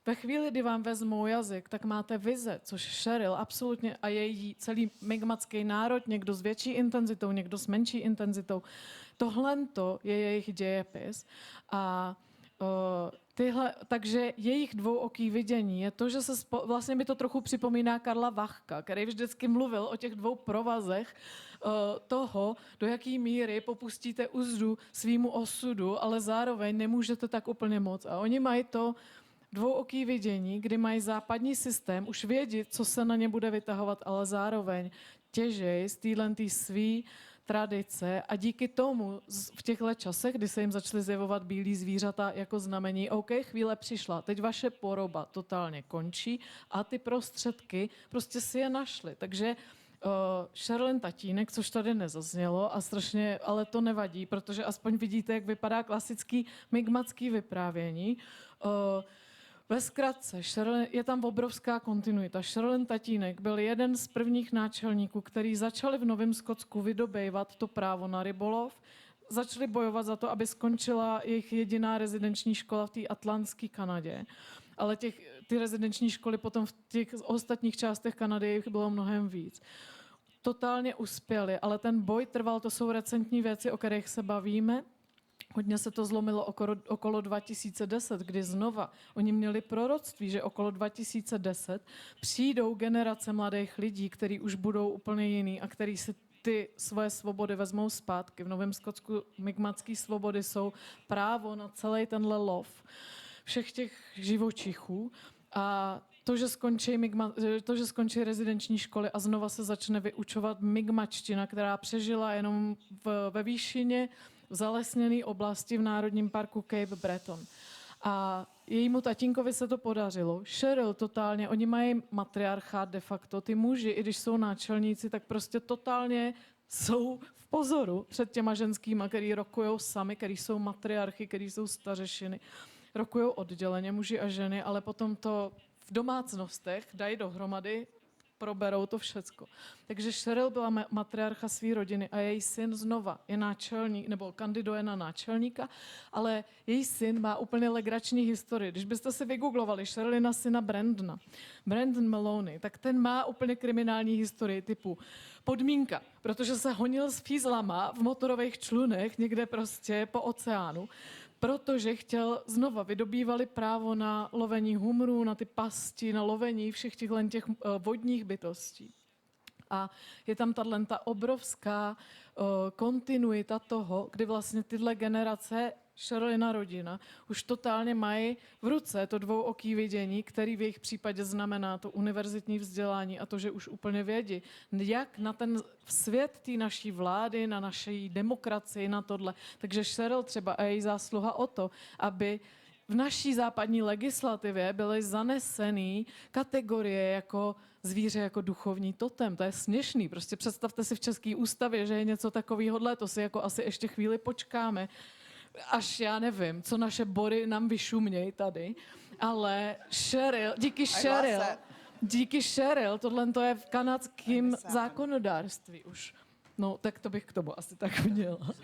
Ve chvíli, kdy vám vezmou jazyk, tak máte vize, což Cheryl absolutně a její celý mi'kmaqský národ, někdo s větší intenzitou, někdo s menší intenzitou. Tohle je jejich dějepis. A takže jejich dvouoký vidění je to, že vlastně mi to trochu připomíná Karla Vachka, který vždycky mluvil o těch dvou provazech toho, do jaký míry popustíte uzdu svýmu osudu, ale zároveň nemůžete tak úplně moc. A oni mají to dvouoký vidění, kdy mají západní systém, už vědí, co se na ně bude vytahovat, ale zároveň těžej z téhle svý tradice a díky tomu v těchto časech, kdy se jim začaly zjevovat bílí zvířata jako znamení, OK, chvíle přišla, teď vaše poroba totálně končí a ty prostředky prostě si je našli. Takže Cheryl tatínek, což tady nezaznělo a strašně, ale to nevadí, protože aspoň vidíte, jak vypadá klasický mi'kmaqský vyprávění. Ve zkratce, je tam obrovská kontinuita. Cheryl tatínek byl jeden z prvních náčelníků, který začali v Novém Skotsku vydobývat to právo na rybolov. Začali bojovat za to, aby skončila jejich jediná rezidenční škola v té atlantské Kanadě. Ale ty rezidenční školy potom v těch ostatních částech Kanady jich bylo mnohem víc. Totálně uspěli, ale ten boj trval, to jsou recentní věci, o kterých se bavíme. Hodně se to zlomilo okolo 2010, kdy znova oni měli proroctví, že okolo 2010 přijdou generace mladých lidí, kteří už budou úplně jiný a kteří si ty svoje svobody vezmou zpátky. V Novém Skotsku mi'kmaqské svobody jsou právo na celý tenhle lov všech těch živočichů a to, že skončí rezidenční školy a znova se začne vyučovat mi'kmaqština, která přežila jenom ve výšině v zalesněné oblasti v Národním parku Cape Breton. A jejímu tatínkovi se to podařilo. Cheryl totálně, oni mají matriarchát de facto. Ty muži, i když jsou náčelníci, tak prostě totálně jsou v pozoru před těma ženskýma, který rokujou sami, který jsou matriarchy, který jsou stařešiny. Rokujou odděleně muži a ženy, ale potom to v domácnostech dají dohromady, proberou to všecko. Takže Cheryl byla matriarcha své rodiny a její syn znova je náčelník, nebo kandiduje na náčelníka, ale její syn má úplně legrační historii. Když byste si vygooglovali Cherylina syna Brandon Maloney, tak ten má úplně kriminální historii typu podmínka, protože se honil s fízlama v motorových člunech někde prostě po oceánu, protože znova vydobývali právo na lovení humrů, na ty pasti, na lovení všech těch vodních bytostí. A je tam ta obrovská kontinuita toho, kdy vlastně tyhle generace, Cherylina rodina, už totálně mají v ruce to dvouoký vidění, který v jejich případě znamená to univerzitní vzdělání a to, že už úplně vědí, jak na ten svět té naší vlády, na naší demokracii, na tohle. Takže Cheryl třeba a její zásluha o to, aby v naší západní legislativě byly zanesený kategorie jako zvíře, jako duchovní totem. To je směšný. Prostě představte si v české ústavě, že je něco takového, to si jako asi ještě chvíli počkáme, až já nevím, co naše bory nám vyšumějí tady, ale díky Cheryl, tohle to je v kanadském zákonodárství už. No, tak to bych k tomu asi tak měla.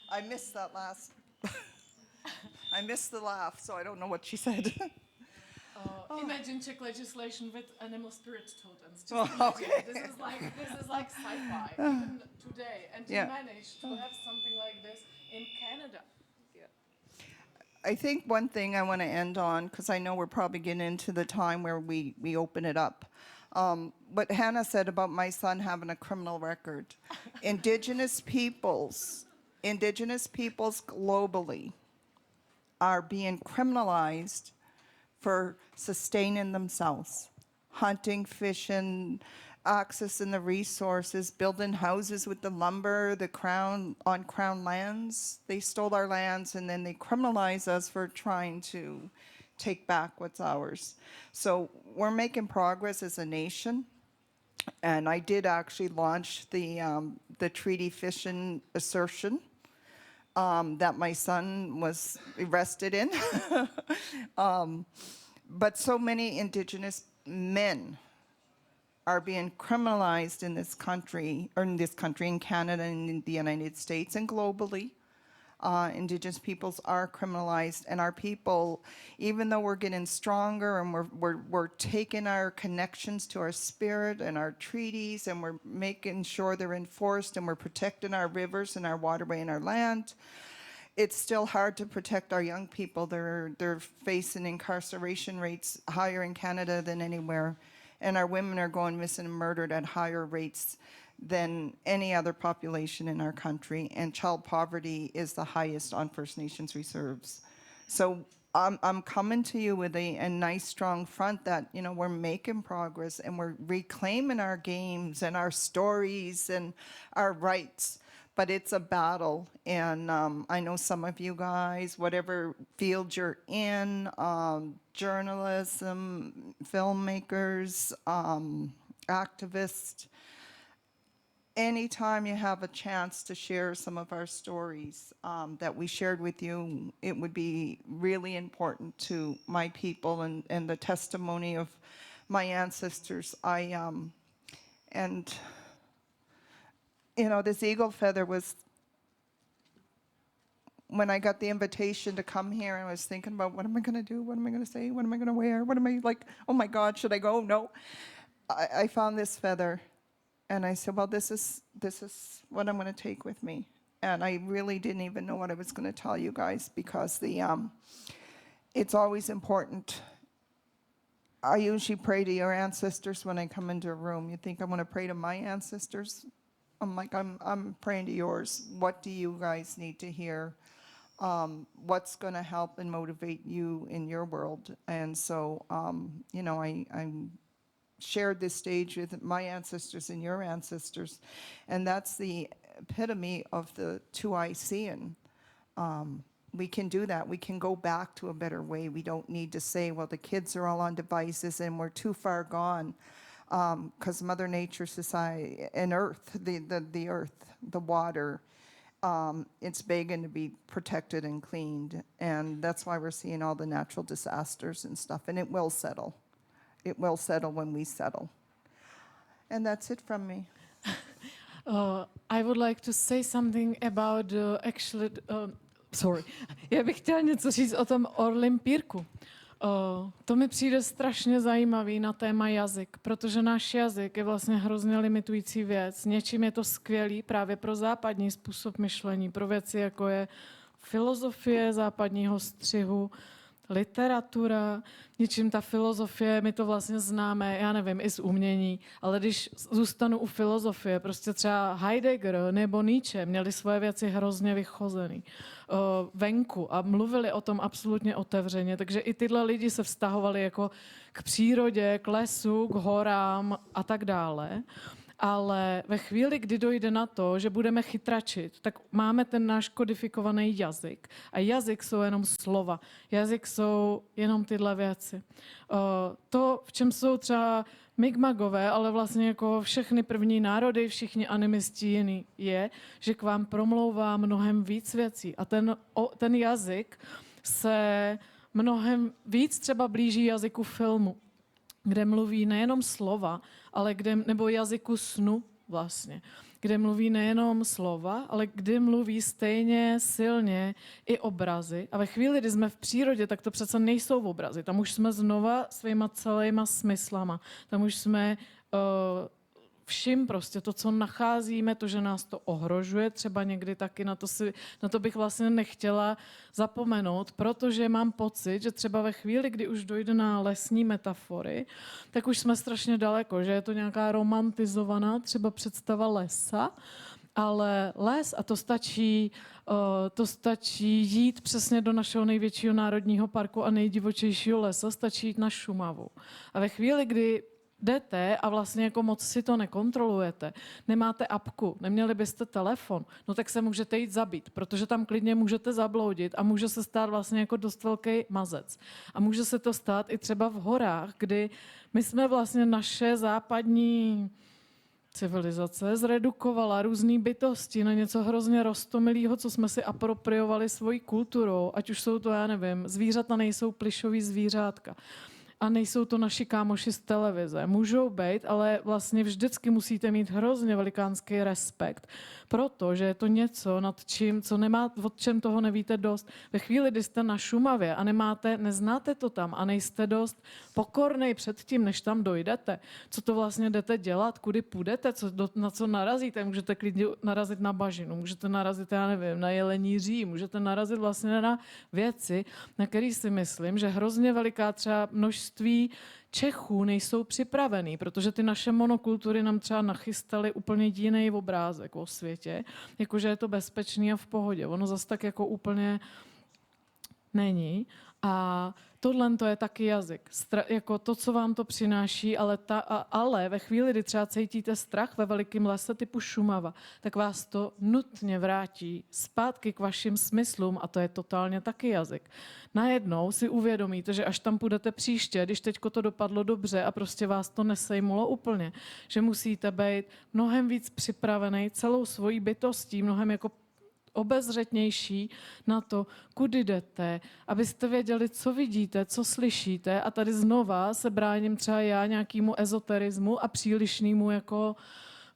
I missed that last. I missed the laugh, so I don't know what she said. Imagine Czech legislation with animal spirit totems. Just Okay. This is like sci-fi even today, and to manage to have something like this in Canada. I think one thing I want to end on, because I know we're probably getting into the time where we open it up. What Hana said about my son having a criminal record. Indigenous peoples globally are being criminalized for sustaining themselves, hunting, fishing, accessing the resources, building houses with the lumber, on crown lands. They stole our lands and then they criminalize us for trying to take back what's ours. So we're making progress as a nation. And I did actually launch the treaty fishing assertion that my son was arrested in. But so many indigenous men are being criminalized in this country, in Canada, and in the United States, and globally. Indigenous peoples are criminalized, and our people, even though we're getting stronger and we're taking our connections to our spirit and our treaties, and we're making sure they're enforced, and we're protecting our rivers and our waterway and our land, it's still hard to protect our young people. They're facing incarceration rates higher in Canada than anywhere, and our women are going missing and murdered at higher rates than any other population in our country, and child poverty is the highest on First Nations reserves. So I'm coming to you with a nice, strong front that, we're making progress and we're reclaiming our games and our stories and our rights. But it's a battle, and I know some of you guys, whatever field you're in, journalism, filmmakers, activists, anytime you have a chance to share some of our stories that we shared with you, it would be really important to my people and the testimony of my ancestors. This eagle feather was, when I got the invitation to come here, I was thinking about, what am I going to do? What am I going to say? What am I going to wear? What am I like? Oh my God, should I go? No. I found this feather. And I said, well, this is what I'm going to take with me. And I really didn't even know what I was going to tell you guys, because it's always important. I usually pray to your ancestors when I come into a room. You think I want to pray to my ancestors? I'm like, I'm praying to yours. What do you guys need to hear? What's going to help and motivate you in your world? And so, I'm shared this stage with my ancestors and your ancestors, and that's the epitome of the two I seeing. We can do that. We can go back to a better way. We don't need to say, well, the kids are all on devices and we're too far gone. Because Mother Nature, society, and Earth, the earth, the water, it's begging to be protected and cleaned. And that's why we're seeing all the natural disasters and stuff. And it will settle. It will settle when we settle. And that's it from me. I would like to say something about sorry. Já bych chtěla něco říct o tom Olympírku. To mi přijde strašně zajímavý na téma jazyk, protože náš jazyk je vlastně hrozně limitující věc. Něčím je to skvělý právě pro západní způsob myšlení, pro věci jako je filozofie západního střihu, literatura, něčím ta filozofie, my to vlastně známe, já nevím, i z umění, ale když zůstanu u filozofie, prostě třeba Heidegger nebo Nietzsche měli svoje věci hrozně vychozený venku a mluvili o tom absolutně otevřeně, takže i tyhle lidi se vztahovali jako k přírodě, k lesu, k horám a tak dále. Ale ve chvíli, kdy dojde na to, že budeme chytračit, tak máme ten náš kodifikovaný jazyk. A jazyk jsou jenom slova. Jazyk jsou jenom tyhle věci. To, v čem jsou třeba Mi'kmaqové, ale vlastně jako všechny první národy, všichni animisti jiný, je, že k vám promlouvá mnohem víc věcí. A ten jazyk se mnohem víc třeba blíží jazyku filmu, kde mluví nejenom slova, ale nebo jazyku snu vlastně, kde mluví nejenom slova, ale kde mluví stejně silně i obrazy. A ve chvíli, kdy jsme v přírodě, tak to přece nejsou obrazy. Tam už jsme znova svýma celýma smyslama. Tam už jsme všim prostě to, co nacházíme, to, že nás to ohrožuje, třeba někdy taky na to bych vlastně nechtěla zapomenout, protože mám pocit, že třeba ve chvíli, kdy už dojde na lesní metafory, tak už jsme strašně daleko, že je to nějaká romantizovaná třeba představa lesa, ale les, a to stačí jít přesně do našeho největšího národního parku a nejdivočejšího lesa, stačí jít na Šumavu. A ve chvíli, kdy jdete a vlastně jako moc si to nekontrolujete, nemáte apku, neměli byste telefon, no tak se můžete jít zabít, protože tam klidně můžete zabloudit a může se stát vlastně jako dost velký mazec. A může se to stát i třeba v horách, kdy my jsme vlastně naše západní civilizace zredukovala různý bytosti na něco hrozně roztomilého, co jsme si apropriovali svojí kulturou, ať už jsou to, já nevím, zvířata nejsou plyšový zvířátka. A nejsou to naši kámoši z televize. Můžou být, ale vlastně vždycky musíte mít hrozně velikánský respekt, protože je to něco, nad čím, o čem toho nevíte dost. Ve chvíli, kdy jste na Šumavě a neznáte to tam a nejste dost pokornej před tím, než tam dojdete, co to vlastně jdete dělat, kudy půjdete, na co narazíte. Můžete klidně narazit na bažinu, můžete narazit, já nevím, na jelení ří, můžete narazit vlastně na věci, na které si myslím, že hrozně veliká třeba množství Čechů nejsou připravený, protože ty naše monokultury nám třeba nachystaly úplně jiný obrázek o světě, jakože je to bezpečný a v pohodě. Ono zase tak jako úplně není. A tohle to je taky jazyk. Jako to, co vám to přináší, ale ve chvíli, kdy třeba cítíte strach ve velikém lese typu Šumava, tak vás to nutně vrátí zpátky k vašim smyslům a to je totálně taky jazyk. Najednou si uvědomíte, že až tam půjdete příště, když teďko to dopadlo dobře a prostě vás to nesejmulo úplně, že musíte být mnohem víc připravený celou svojí bytostí, mnohem jako obezřetnější na to, kudy jdete, abyste věděli, co vidíte, co slyšíte a tady znova se bráním třeba já nějakému ezoterismu a přílišnému jako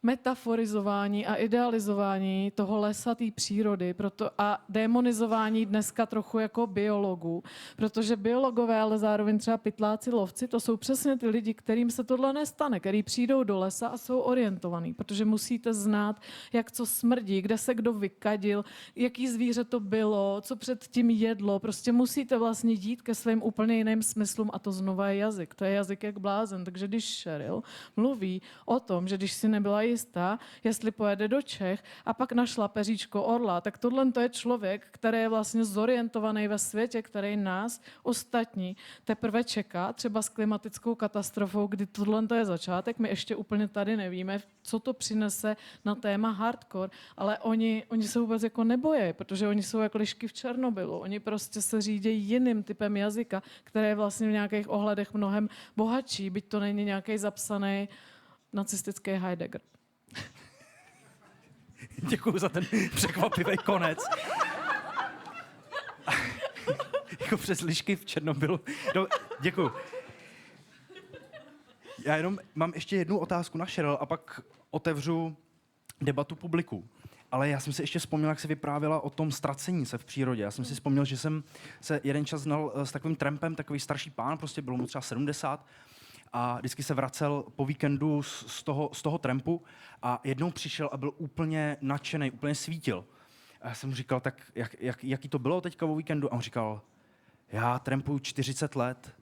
metaforizování a idealizování toho lesa, té přírody a demonizování dneska trochu jako biologů, protože biologové, ale zároveň třeba pytláci, lovci, to jsou přesně ty lidi, kterým se tohle nestane, který přijdou do lesa a jsou orientovaný, protože musíte znát, jak co smrdí, kde se kdo vykadil, jaký zvíře to bylo, co předtím jedlo, prostě musíte vlastně jít ke svým úplně jiným smyslům a to znova je jazyk. To je jazyk jak blázen, takže když Cheryl mluví o tom, že když si nebyla jistá, jestli pojede do Čech a pak našla peříčko orla, tak tohle to je člověk, který je vlastně zorientovaný ve světě, který nás ostatní teprve čeká, třeba s klimatickou katastrofou, kdy tohle to je začátek, my ještě úplně tady nevíme, co to přinese na téma hardcore, ale oni se vůbec jako nebojí, protože oni jsou jako lišky v Černobylu, oni prostě se řídí jiným typem jazyka, který je vlastně v nějakých ohledech mnohem bohatší, byť to není nějaký zapsaný nacistický Heidegger. Děkuji za ten překvapivý konec. Jako přes lišky v Černobylu. No, děkuji. Já jenom mám ještě jednu otázku na Cheryl a pak otevřu debatu publiku. Ale já jsem si ještě vzpomněl, jak se vyprávěla o tom ztracení se v přírodě. Já jsem si vzpomněl, že jsem se jeden čas znal s takovým trampem, takový starší pán, prostě bylo mu třeba 70 a vždycky se vracel po víkendu z toho trampu a jednou přišel a byl úplně nadšený, úplně svítil. A já jsem mu říkal, tak jaký to bylo teďka o víkendu? A on říkal, já trampuju 40 let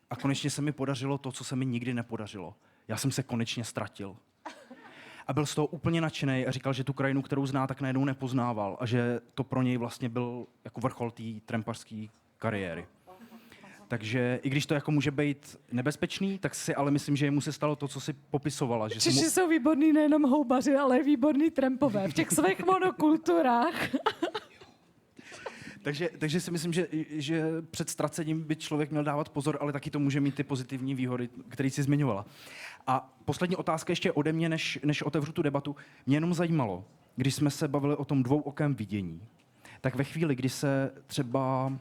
a konečně se mi podařilo to, co se mi nikdy nepodařilo. Já jsem se konečně ztratil. A byl z toho úplně nadšený a říkal, že tu krajinu, kterou zná, tak najednou nepoznával a že to pro něj vlastně byl jako vrchol té trampařské kariéry. Takže i když to jako může být nebezpečný, tak si ale myslím, že jemu se stalo to, co si popisovala. Že Češi jsou výborní nejenom houbaři, ale i výborní trampové v těch svých monokulturách. Takže si myslím, že před ztracením by člověk měl dávat pozor, ale taky to může mít ty pozitivní výhody, které jsi zmiňovala. A poslední otázka ještě ode mě, než otevřu tu debatu. Mě jenom zajímalo, když jsme se bavili o tom dvouokém vidění, tak ve chvíli, kdy se třeba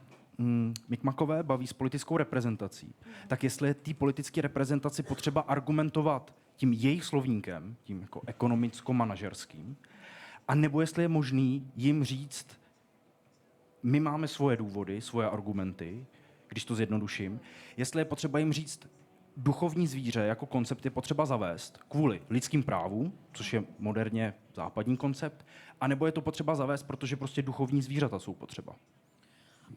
Mikmakové baví s politickou reprezentací, tak jestli je té politické reprezentaci potřeba argumentovat tím jejich slovníkem, tím jako ekonomicko-manažerským, a nebo jestli je možný jim říct, my máme svoje důvody, svoje argumenty, když to zjednoduším, jestli je potřeba jim říct, duchovní zvíře jako koncept je potřeba zavést kvůli lidským právům, což je moderně západní koncept, anebo je to potřeba zavést, protože prostě duchovní zvířata jsou potřeba.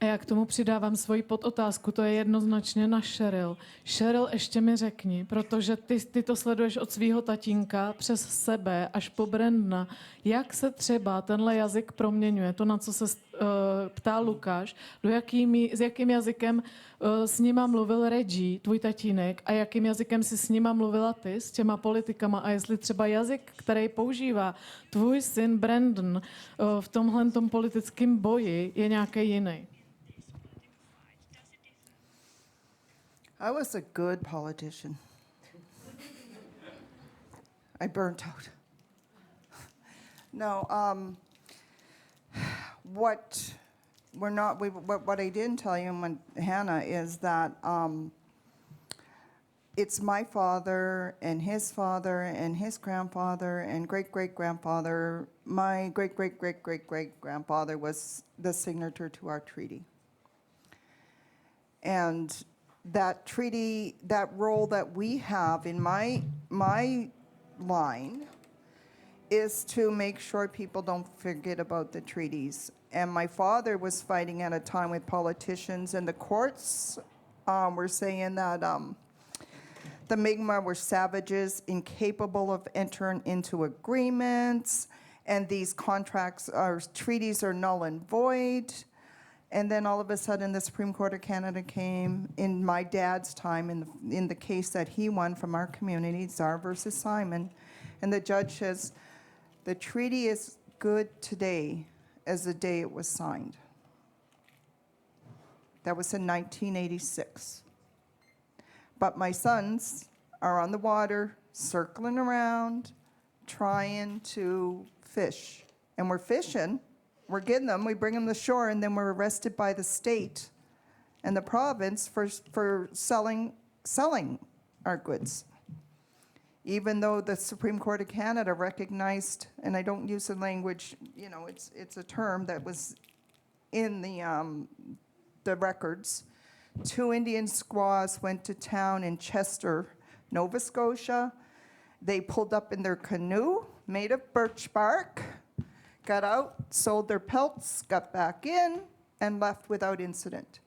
A já k tomu přidávám svoji podotázku, to je jednoznačně na Cheryl. Cheryl, ještě mi řekni, protože ty to sleduješ od svého tatínka přes sebe až po Brandona, jak se třeba tenhle jazyk proměňuje, to, na co se ptá Lukáš, s jakým jazykem s nima mluvil Reggie, tvůj tatínek, a jakým jazykem si s nima mluvila ty, s těma politikama, a jestli třeba jazyk, který používá tvůj syn Brandon v tomhletom politickém boji, je nějaký jiný. I was a good politician. I burnt out. No, what I didn't tell you, Hana, is that it's my father and his grandfather and great-great-grandfather. My great-great-great-great-great-grandfather was the signature to our treaty. And that treaty, that role that we have in my line is to make sure people don't forget about the treaties. And my father was fighting at a time with politicians, and the courts were saying that the Mi'kmaq were savages, incapable of entering into agreements, and these contracts or treaties are null and void. And then all of a sudden, the Supreme Court of Canada came in my dad's time in the case that he won from our community, Czar versus Simon, and the judge says, the treaty is good today as the day it was signed. That was in 1986. But my sons are on the water, circling around, trying to fish. And we're fishing. We're getting them, we bring them to shore, and then we're arrested by the state and the province for selling our goods. Even though the Supreme Court of Canada recognized, and I don't use the language, you know, it's a term that was in the records. 2 Indian squaws went to town in Chester, Nova Scotia. They pulled up in their canoe, made of birch bark, got out, sold their pelts, got back in, and left without incident.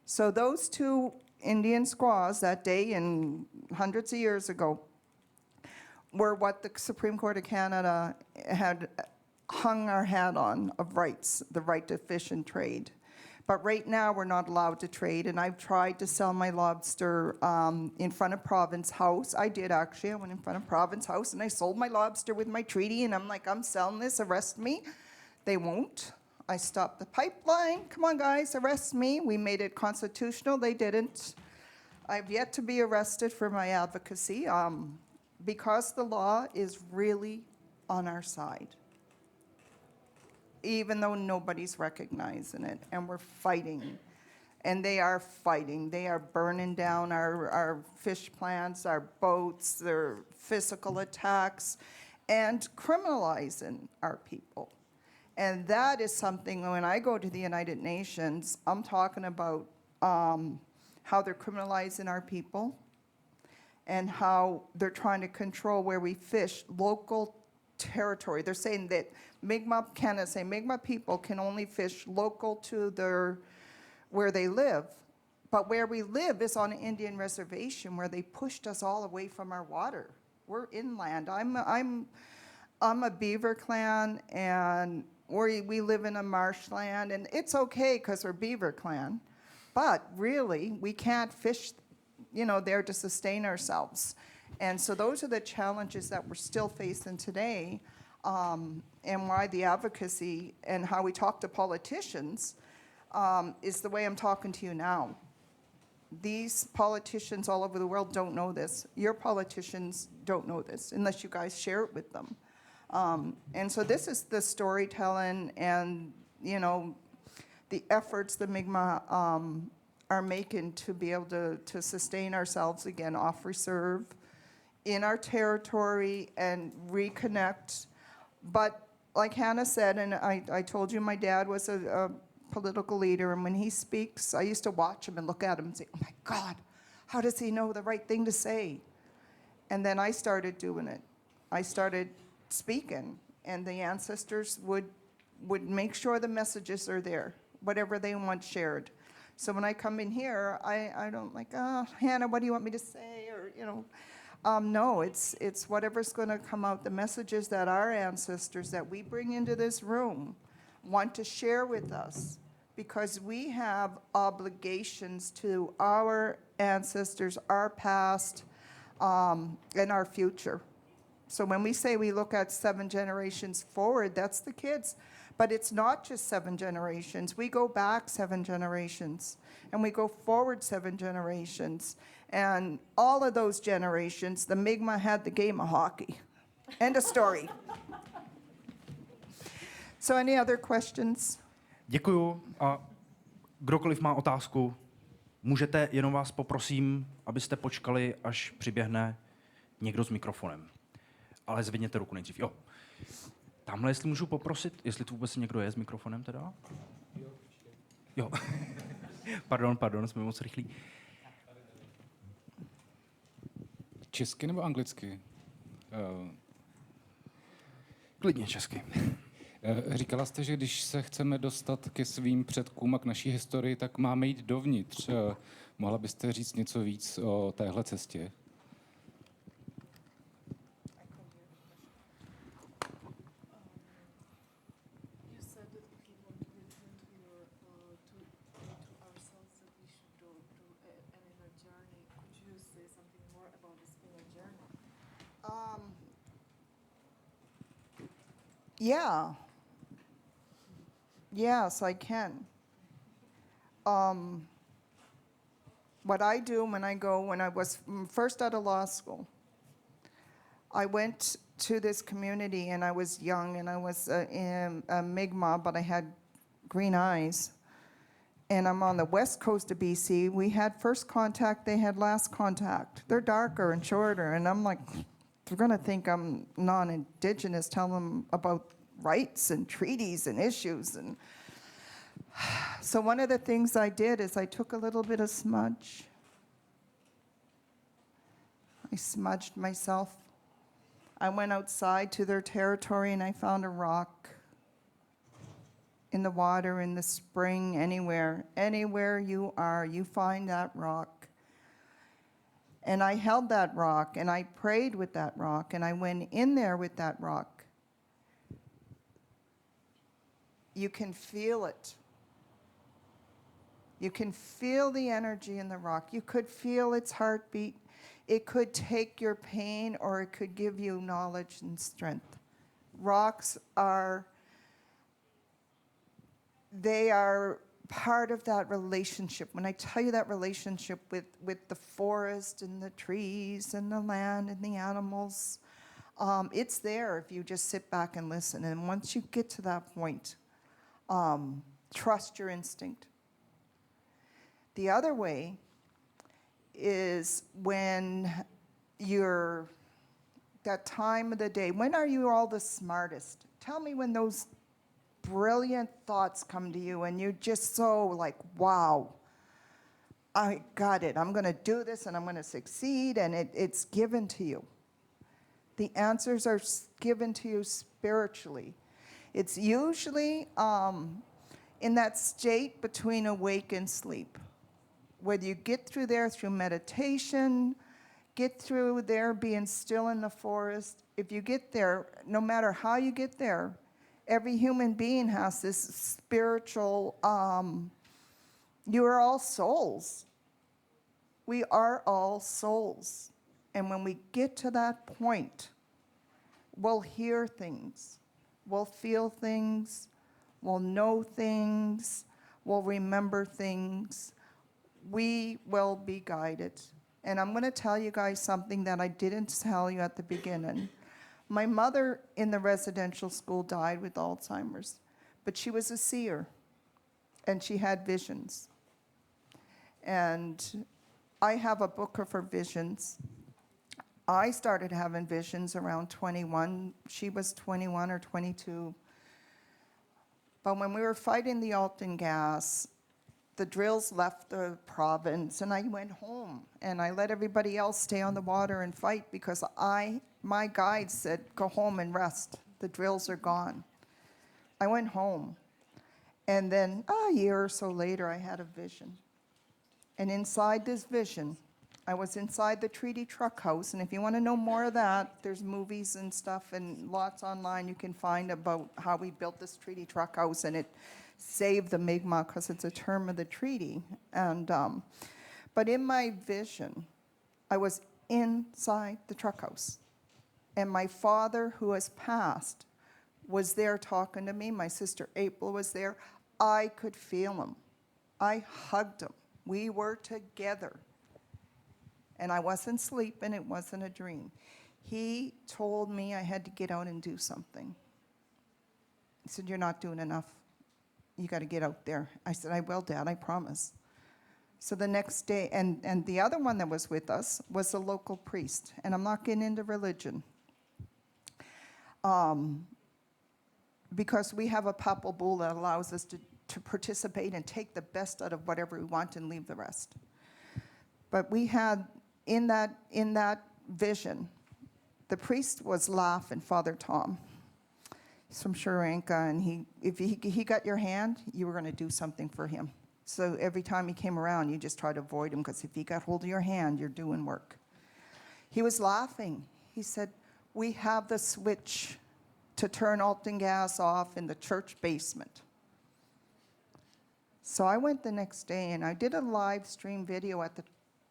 So those 2 Indian squaws that day and hundreds of years ago were what the Supreme Court of Canada had hung our hat on of rights, the right to fish and trade. But right now, we're not allowed to trade, and I've tried to sell my lobster in front of Province House. I did, actually. I went in front of Province House, and I sold my lobster with my treaty, and I'm like, I'm selling this, arrest me. They won't. I stopped the pipeline. Come on, guys, arrest me. We made it constitutional. They didn't. I've yet to be arrested for my advocacy because the law is really on our side, even though nobody's recognizing it, and we're fighting. And they are fighting. They are burning down our fish plants, our boats, their physical attacks, and criminalizing our people. And that is something, when I go to the United Nations, I'm talking about how they're criminalizing our people and how they're trying to control where we fish, local territory. They're saying that Mi'kmaq people can only fish local to where they live. But where we live is on an Indian reservation where they pushed us all away from our water. We're inland. I'm a beaver clan, and we live in a marshland, and it's okay because we're beaver clan. But really, we can't fish, there to sustain ourselves. And so those are the challenges that we're still facing today, and why the advocacy and how we talk to politicians is the way I'm talking to you now. These politicians all over the world don't know this. Your politicians don't know this unless you guys share it with them. And so this is the storytelling and, the efforts the Mi'kmaq are making to be able to sustain ourselves again off reserve in our territory and reconnect. But like Hana said, and I told you my dad was a political leader, and when he speaks, I used to watch him and look at him and say, oh my God, how does he know the right thing to say? And then I started doing it. I started speaking, and the ancestors would make sure the messages are there, whatever they want shared. So when I come in here, I don't like, Hana, what do you want me to say? Or, no, it's whatever's going to come out, the messages that our ancestors that we bring into this room want to share with us, because we have obligations to our ancestors, our past, and our future. So when we say we look at 7 generations forward, that's the kids. But it's not just 7 generations. We go back 7 generations, and we go forward 7 generations. And all of those generations, the Mi'kmaq had the game of hockey. End of story. So any other questions? Děkuju. A kdokoliv má otázku, můžete, jenom vás poprosím, abyste počkali, až přiběhne někdo s mikrofonem. Ale zvedněte ruku nejdřív. Jo. Tamhle, jestli můžu poprosit, jestli tu vůbec někdo je s mikrofonem teda? Jo. Pardon, jsme moc rychlí. Česky nebo anglicky? Klidně česky. Říkala jste, že když se chceme dostat ke svým předkům a k naší historii, tak máme jít dovnitř. Mohla byste říct něco víc o téhle cestě? Yeah. Yes, I can. What I do when I was first out of law school, I went to this community, and I was young, and I was a Mi'kmaq, but I had green eyes. And I'm on the west coast of BC. We had first contact, they had last contact. They're darker and shorter, and I'm like, they're going to think I'm non-indigenous, tell them about rights and treaties and issues. And so one of the things I did is I took a little bit of smudge. I smudged myself. I went outside to their territory, and I found a rock in the water, in the spring, anywhere you are, you find that rock. And I held that rock, and I prayed with that rock, and I went in there with that rock. You can feel it. You can feel the energy in the rock. You could feel its heartbeat. It could take your pain, or it could give you knowledge and strength. Rocks they are part of that relationship. When I tell you that relationship with the forest and the trees and the land and the animals, it's there if you just sit back and listen. And once you get to that point, trust your instinct. The other way is when you're, that time of the day, when are you all the smartest? Tell me when those brilliant thoughts come to you and you're just so like, wow, I got it. I'm going to do this and I'm going to succeed, and it's given to you. The answers are given to you spiritually. It's usually in that state between awake and sleep. Whether you get through there through meditation, get through there being still in the forest, if you get there, no matter how you get there, every human being has this spiritual, you are all souls. We are all souls. And when we get to that point, we'll hear things, we'll feel things, we'll know things, we'll remember things. We will be guided. And I'm going to tell you guys something that I didn't tell you at the beginning. My mother in the residential school died with Alzheimer's, but she was a seer, and she had visions. And I have a book of her visions. I started having visions around 21. She was 21 or 22. But when we were fighting the Alton gas, the drills left the province, and I went home, and I let everybody else stay on the water and fight because my guide said, go home and rest. The drills are gone. I went home, and then a year or so later, I had a vision. And inside this vision, I was inside the Treaty Truck House, and if you want to know more of that, there's movies and stuff and lots online you can find about how we built this Treaty Truck House, and it saved the Mi'kmaq because it's a term of the treaty. And but in my vision, I was inside the truck house, and my father, who has passed, was there talking to me. My sister April was there. I could feel him. I hugged him. We were together. And I wasn't sleeping. It wasn't a dream. He told me I had to get out and do something. He said, you're not doing enough. You got to get out there. I said, I will, Dad, I promise. So the next day, and the other one that was with us was a local priest. And I'm not getting into religion. Because we have a papal bull that allows us to participate and take the best out of whatever we want and leave the rest. But we had, in that vision, the priest was laughing, Father Tom. He's from Sri Lanka, and if he got your hand, you were going to do something for him. So every time he came around, you just try to avoid him, because if he got hold of your hand, you're doing work. He was laughing. He said, we have the switch to turn Alton gas off in the church basement. So I went the next day, and I did a live stream video at the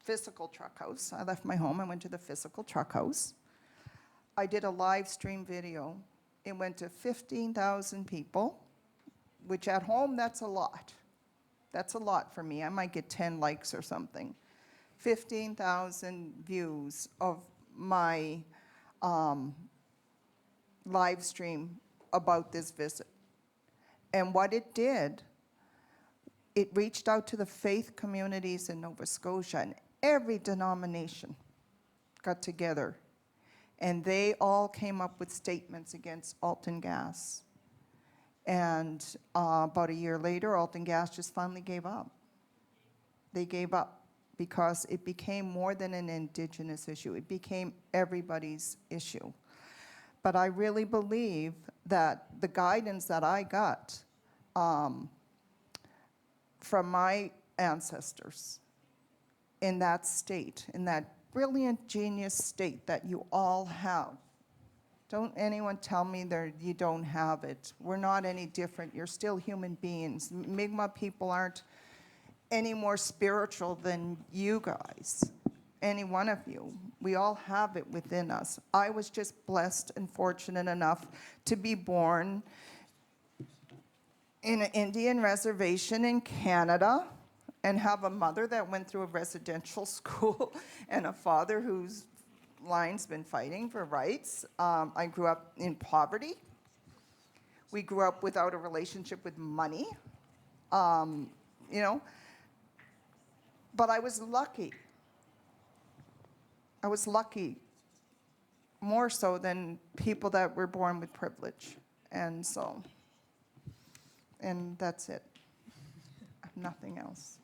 physical truck house. I left my home. I went to the physical truck house. I did a live stream video. It went to 15,000 people, which at home, that's a lot. That's a lot for me. I might get 10 likes or something. 15,000 views of my live stream about this visit. And what it did, it reached out to the faith communities in Nova Scotia, and every denomination got together. And they all came up with statements against Alton gas. And about a year later, Alton gas just finally gave up. They gave up because it became more than an indigenous issue. It became everybody's issue. But I really believe that the guidance that I got from my ancestors in that state, in that brilliant genius state that you all have. Don't anyone tell me that you don't have it. We're not any different. You're still human beings. Mi'kmaq people aren't any more spiritual than you guys, any one of you. We all have it within us. I was just blessed and fortunate enough to be born in an Indian reservation in Canada and have a mother that went through a residential school and a father whose line's been fighting for rights. I grew up in poverty. We grew up without a relationship with money, you know. But I was lucky. I was lucky more so than people that were born with privilege. And so, and that's it. Nothing else.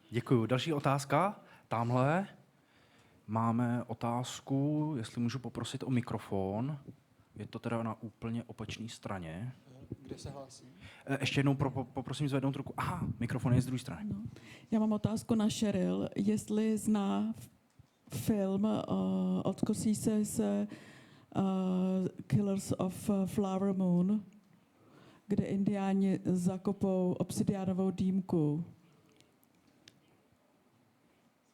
Děkuju. Další otázka. Tamhle máme otázku, jestli můžu poprosit o mikrofon. Je to teda na úplně opačné straně. Kde se hlásí? Ještě jednou poprosím zvednout ruku. Aha, mikrofon je z druhé strany. No. Já mám otázku na Cheryl, jestli zná film od Scorsese Killers of Flower Moon, kde indiáni zakopou obsidiánovou dýmku.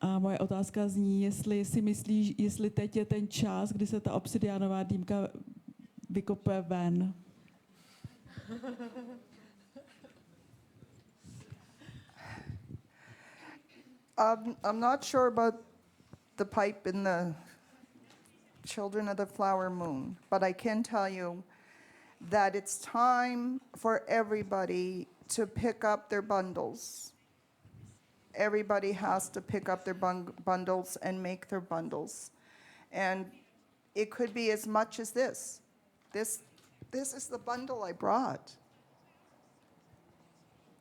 A moje otázka zní, jestli si myslíš, jestli teď je ten čas, kdy se ta obsidiánová dýmka vykope ven. I'm not sure about the pipe in the Children of the Flower Moon, but I can tell you that it's time for everybody to pick up their bundles. Everybody has to pick up their bundles and make their bundles. And it could be as much as this. This is the bundle I brought.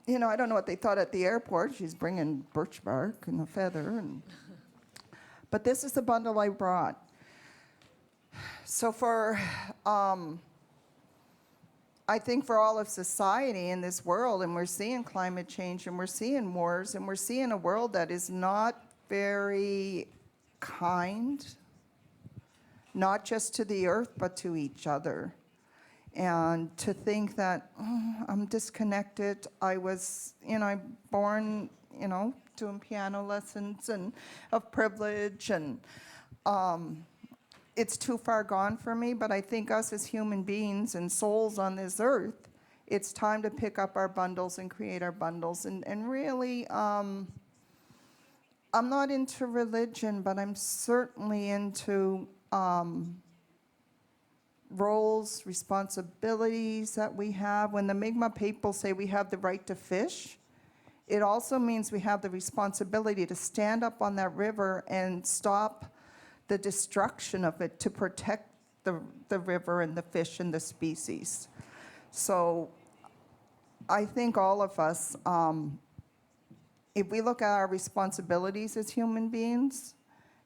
You know, I don't know what they thought at the airport. She's bringing birch bark and a feather. But this is the bundle I brought. So I think for all of society in this world, and we're seeing climate change, and we're seeing wars, and we're seeing a world that is not very kind, not just to the earth, but to each other. And to think that, I'm disconnected. I was, I'm born, doing piano lessons and of privilege, and it's too far gone for me. But I think us as human beings and souls on this earth, it's time to pick up our bundles and create our bundles. And really, I'm not into religion, but I'm certainly into roles, responsibilities that we have. When the Mi'kmaq people say we have the right to fish, it also means we have the responsibility to stand up on that river and stop the destruction of it, to protect the river and the fish and the species. So I think all of us, if we look at our responsibilities as human beings,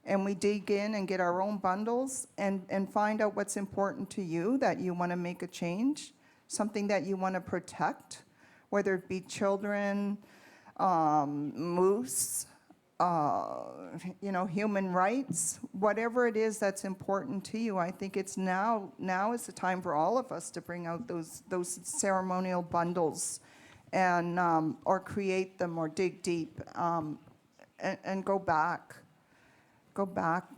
and we dig in and get our own bundles and find out what's important to you, that you want to make a change, something that you want to protect, whether it be children, moose, human rights, whatever it is that's important to you. I think it's now is the time for all of us to bring out those ceremonial bundles and or create them or dig deep and go back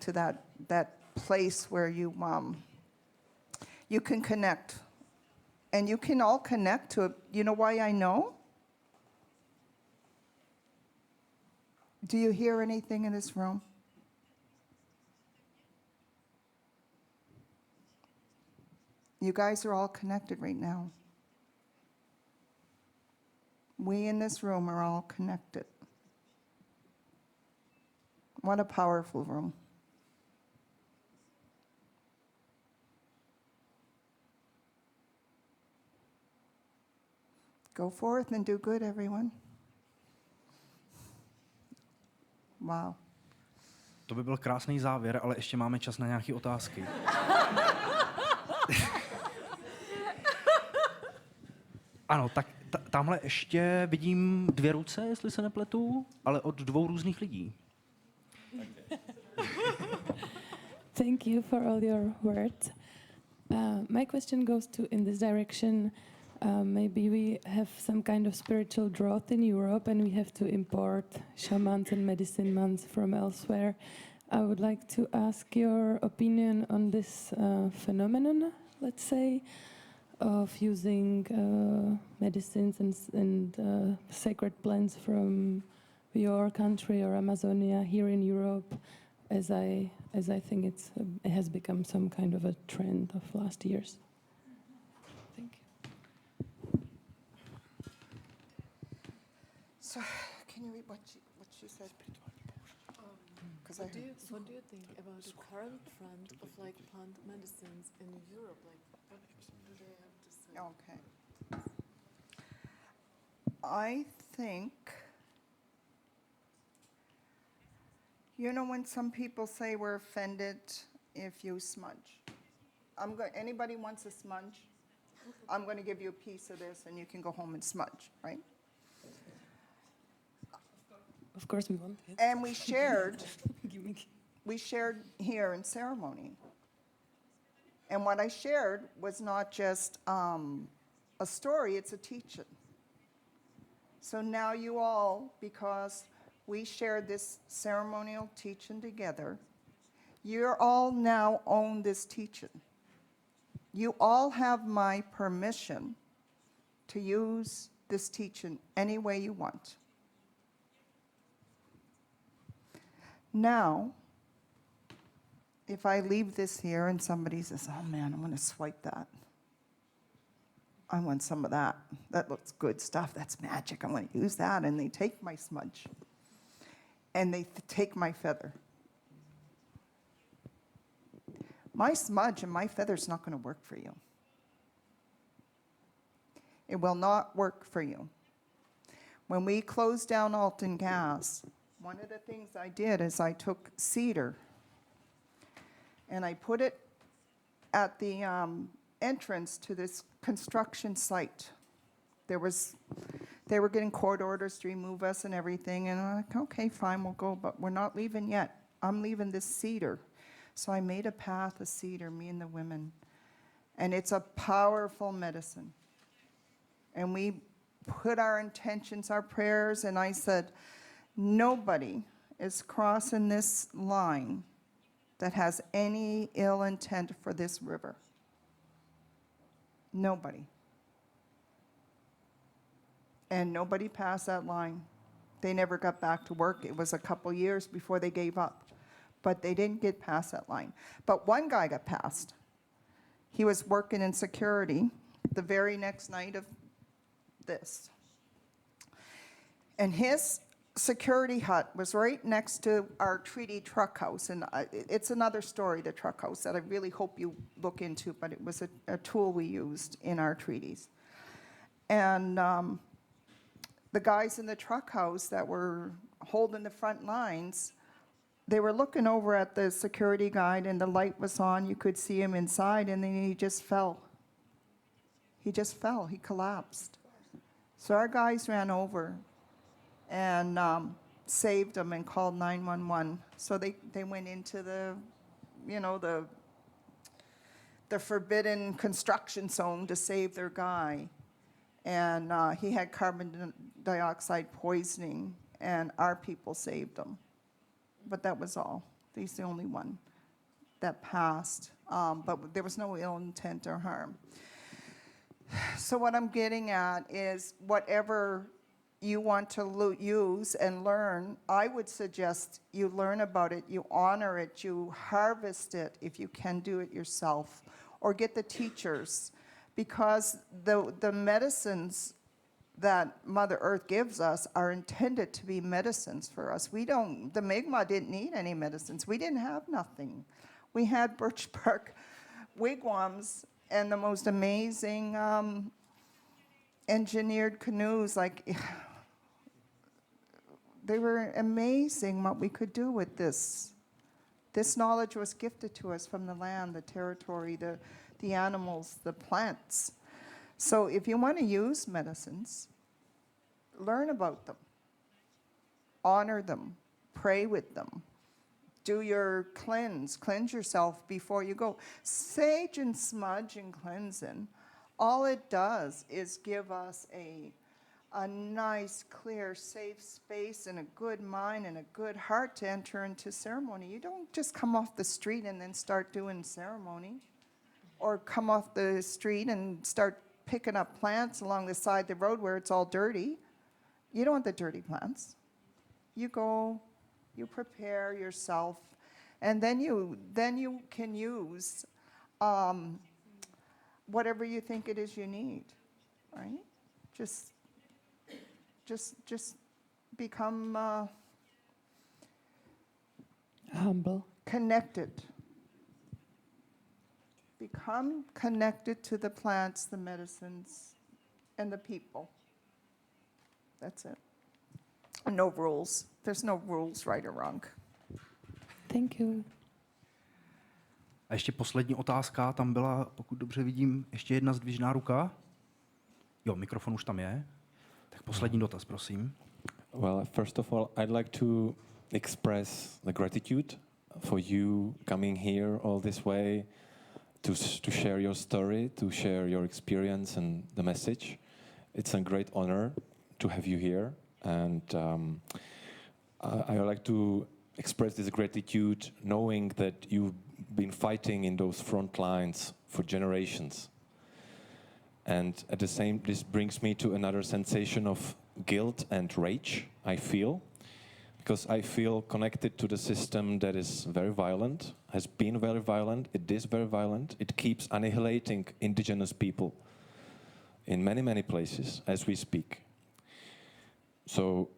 to that place where you can connect. And you can all connect to it. You know why I know? Do you hear anything in this room? You guys are all connected right now. We in this room are all connected. What a powerful room. Go forth and do good, everyone. Wow. To by byl krásný závěr, ale ještě máme čas na nějaké otázky. Ano, tak tamhle ještě vidím 2 ruce, jestli se nepletu, ale od 2 různých lidí. Thank you for all your words. My question goes to in this direction. Maybe we have some kind of spiritual drought in Europe and we have to import shamans and medicine mans from elsewhere. I would like to ask your opinion on this phenomenon, let's say, of using medicines and sacred plants from your country or Amazonia here in Europe, as I think it has become some kind of a trend of last years. Thank you. So, can you read what she said? Because What do you think about the current trend of like plant medicines in Europe? Like, what do they have to say? Okay. I think, you know, when some people say we're offended if you smudge. Anybody wants a smudge? I'm going to give you a piece of this and you can go home and smudge, right? Of course we want it. And we shared here in ceremony. And what I shared was not just a story, it's a teaching. So now you all, because we shared this ceremonial teaching together, you all now own this teaching. You all have my permission to use this teaching any way you want. Now, if I leave this here and somebody says, oh man, I'm going to swipe that. I want some of that. That looks good stuff. That's magic. I'm going to use that. And they take my smudge. And they take my feather. My smudge and my feather's not going to work for you. It will not work for you. When we closed down Alton Gas, one of the things I did is I took cedar and I put it at the entrance to this construction site. They were getting court orders to remove us and everything, and I'm like, okay, fine, we'll go, but we're not leaving yet. I'm leaving this cedar. So I made a path of cedar, me and the women, and it's a powerful medicine. And we put our intentions, our prayers, and I said, nobody is crossing this line that has any ill intent for this river. Nobody. And nobody passed that line. They never got back to work. It was a couple years before they gave up. But they didn't get past that line. But one guy got past. He was working in security the very next night of this. And his security hut was right next to our treaty truck house. And it's another story, the truck house, that I really hope you look into, but it was a tool we used in our treaties. And the guys in the truck house that were holding the front lines, they were looking over at the security guide and the light was on. You could see him inside and then he just fell. He just fell. He collapsed. So our guys ran over and saved him and called 911. So they went into the, you know, the forbidden construction zone to save their guy. And he had carbon dioxide poisoning, and our people saved him. But that was all. He's the only one that passed. But there was no ill intent or harm. So what I'm getting at is whatever you want to use and learn, I would suggest you learn about it, you honor it, you harvest it if you can do it yourself, or get the teachers. Because the medicines that Mother Earth gives us are intended to be medicines for us. The Mi'kmaq didn't need any medicines. We didn't have nothing. We had birch bark wigwams and the most amazing engineered canoes. Like, they were amazing what we could do with this. This knowledge was gifted to us from the land, the territory, the animals, the plants. So if you want to use medicines, learn about them, honor them, pray with them, do your cleanse yourself before you go. Sage and smudge and cleansing, all it does is give us a nice, clear, safe space and a good mind and a good heart to enter into ceremony. You don't just come off the street and then start doing ceremony, or come off the street and start picking up plants along the side of the road where it's all dirty. You don't want the dirty plants. You go, you prepare yourself, and then you can use whatever you think it is you need, right? Just become Humble. connected. Become connected to the plants, the medicines, and the people. That's it. No rules. There's no rules, right or wrong. Thank you. A ještě poslední otázka, tam byla, pokud dobře vidím, ještě jedna zdvižená ruka. Jo, mikrofon už tam je. Tak poslední dotaz, prosím. Well, first of all, I'd like to express the gratitude for you coming here all this way to share your story, to share your experience and the message. It's a great honor to have you here, and I would like to express this gratitude knowing that you've been fighting in those front lines for generations. And at the same, this brings me to another sensation of guilt and rage I feel, because I feel connected to the system that is very violent, has been very violent, it is very violent. It keeps annihilating indigenous people in many, many places as we speak. So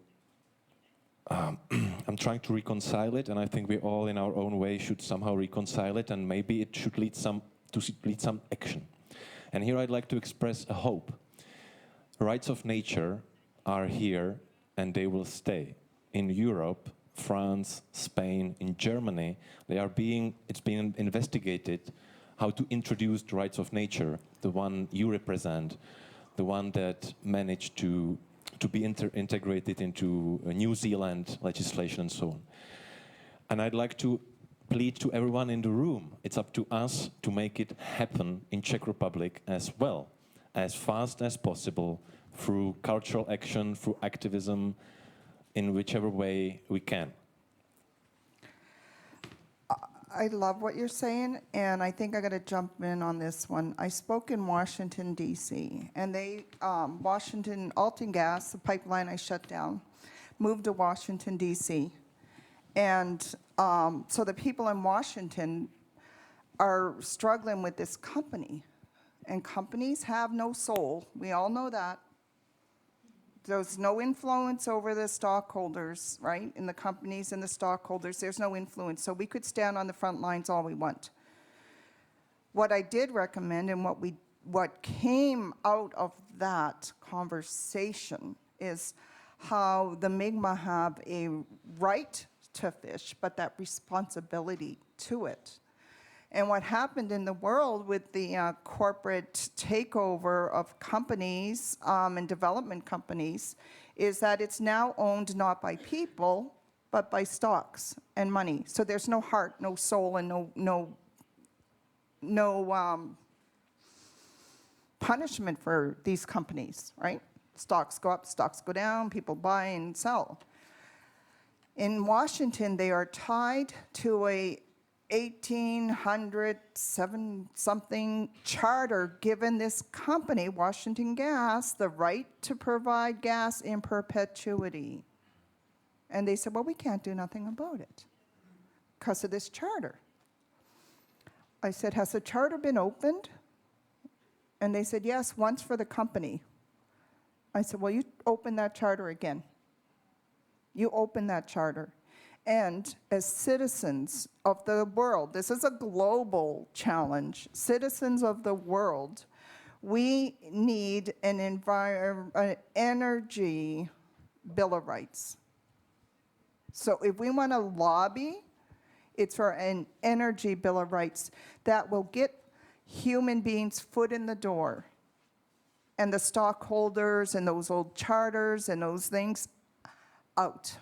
I'm trying to reconcile it, and I think we all in our own way should somehow reconcile it, and maybe it should lead some action. And here I'd like to express a hope. Rights of nature are here and they will stay. In Europe, France, Spain, in Germany, it's being investigated how to introduce the rights of nature, the one you represent, the one that managed to be integrated into New Zealand legislation and so on. And I'd like to plead to everyone in the room. It's up to us to make it happen in Czech Republic as well, as fast as possible, through cultural action, through activism, in whichever way we can. I love what you're saying, and I think I got to jump in on this one. I spoke in Washington, D.C., and Alton Gas, the pipeline I shut down, moved to Washington, D.C., and so the people in Washington are struggling with this company, and companies have no soul. We all know that. There's no influence over the stockholders, right? In the companies and the stockholders, there's no influence. So we could stand on the front lines all we want. What I did recommend, and what came out of that conversation, is how the Mi'kmaq have a right to fish, but that responsibility to it. And what happened in the world with the corporate takeover of companies and development companies is that it's now owned not by people, but by stocks and money. So there's no heart, no soul, and no punishment for these companies, right? Stocks go up, stocks go down, people buy and sell. In Washington, they are tied to a 1807-something charter given this company, Washington Gas, the right to provide gas in perpetuity. And they said, well, we can't do nothing about it because of this charter. I said, has the charter been opened? And they said, yes, once for the company. I said, well, you open that charter again. You open that charter. And as citizens of the world, this is a global challenge, citizens of the world, we need an energy Bill of Rights. So if we want to lobby, it's for an energy Bill of Rights that will get human beings' foot in the door, and the stockholders and those old charters and those things out.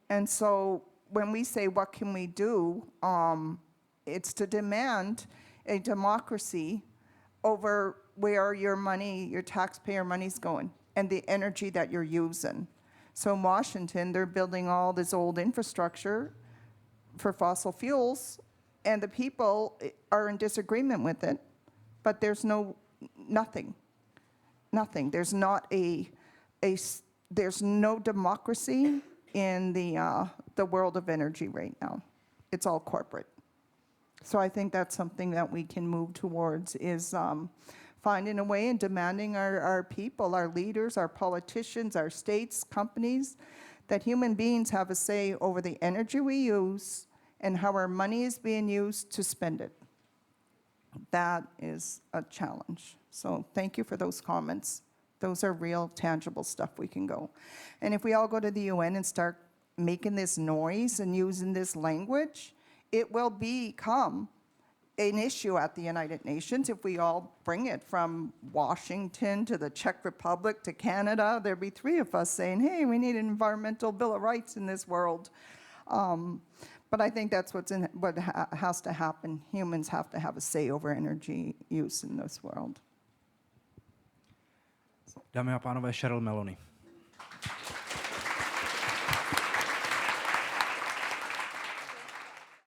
And so when we say what can we do, it's to demand a democracy over where your money, your taxpayer money's going, and the energy that you're using. So in Washington, they're building all this old infrastructure for fossil fuels, and the people are in disagreement with it, but there's nothing. There's not there's no democracy in the world of energy right now. It's all corporate. So I think that's something that we can move towards, is finding a way and demanding our people, our leaders, our politicians, our states, companies, that human beings have a say over the energy we use and how our money is being used to spend it. That is a challenge. So thank you for those comments. Those are real, tangible stuff we can go. And if we all go to the UN and start making this noise and using this language, it will become an issue at the United Nations. If we all bring it from Washington to the Czech Republic to Canada, there'd be 3 of us saying, hey, we need an environmental bill of rights in this world. But I think that's what has to happen. Humans have to have a say over energy use in this world. Dámy a pánové, Cheryl, Maloney.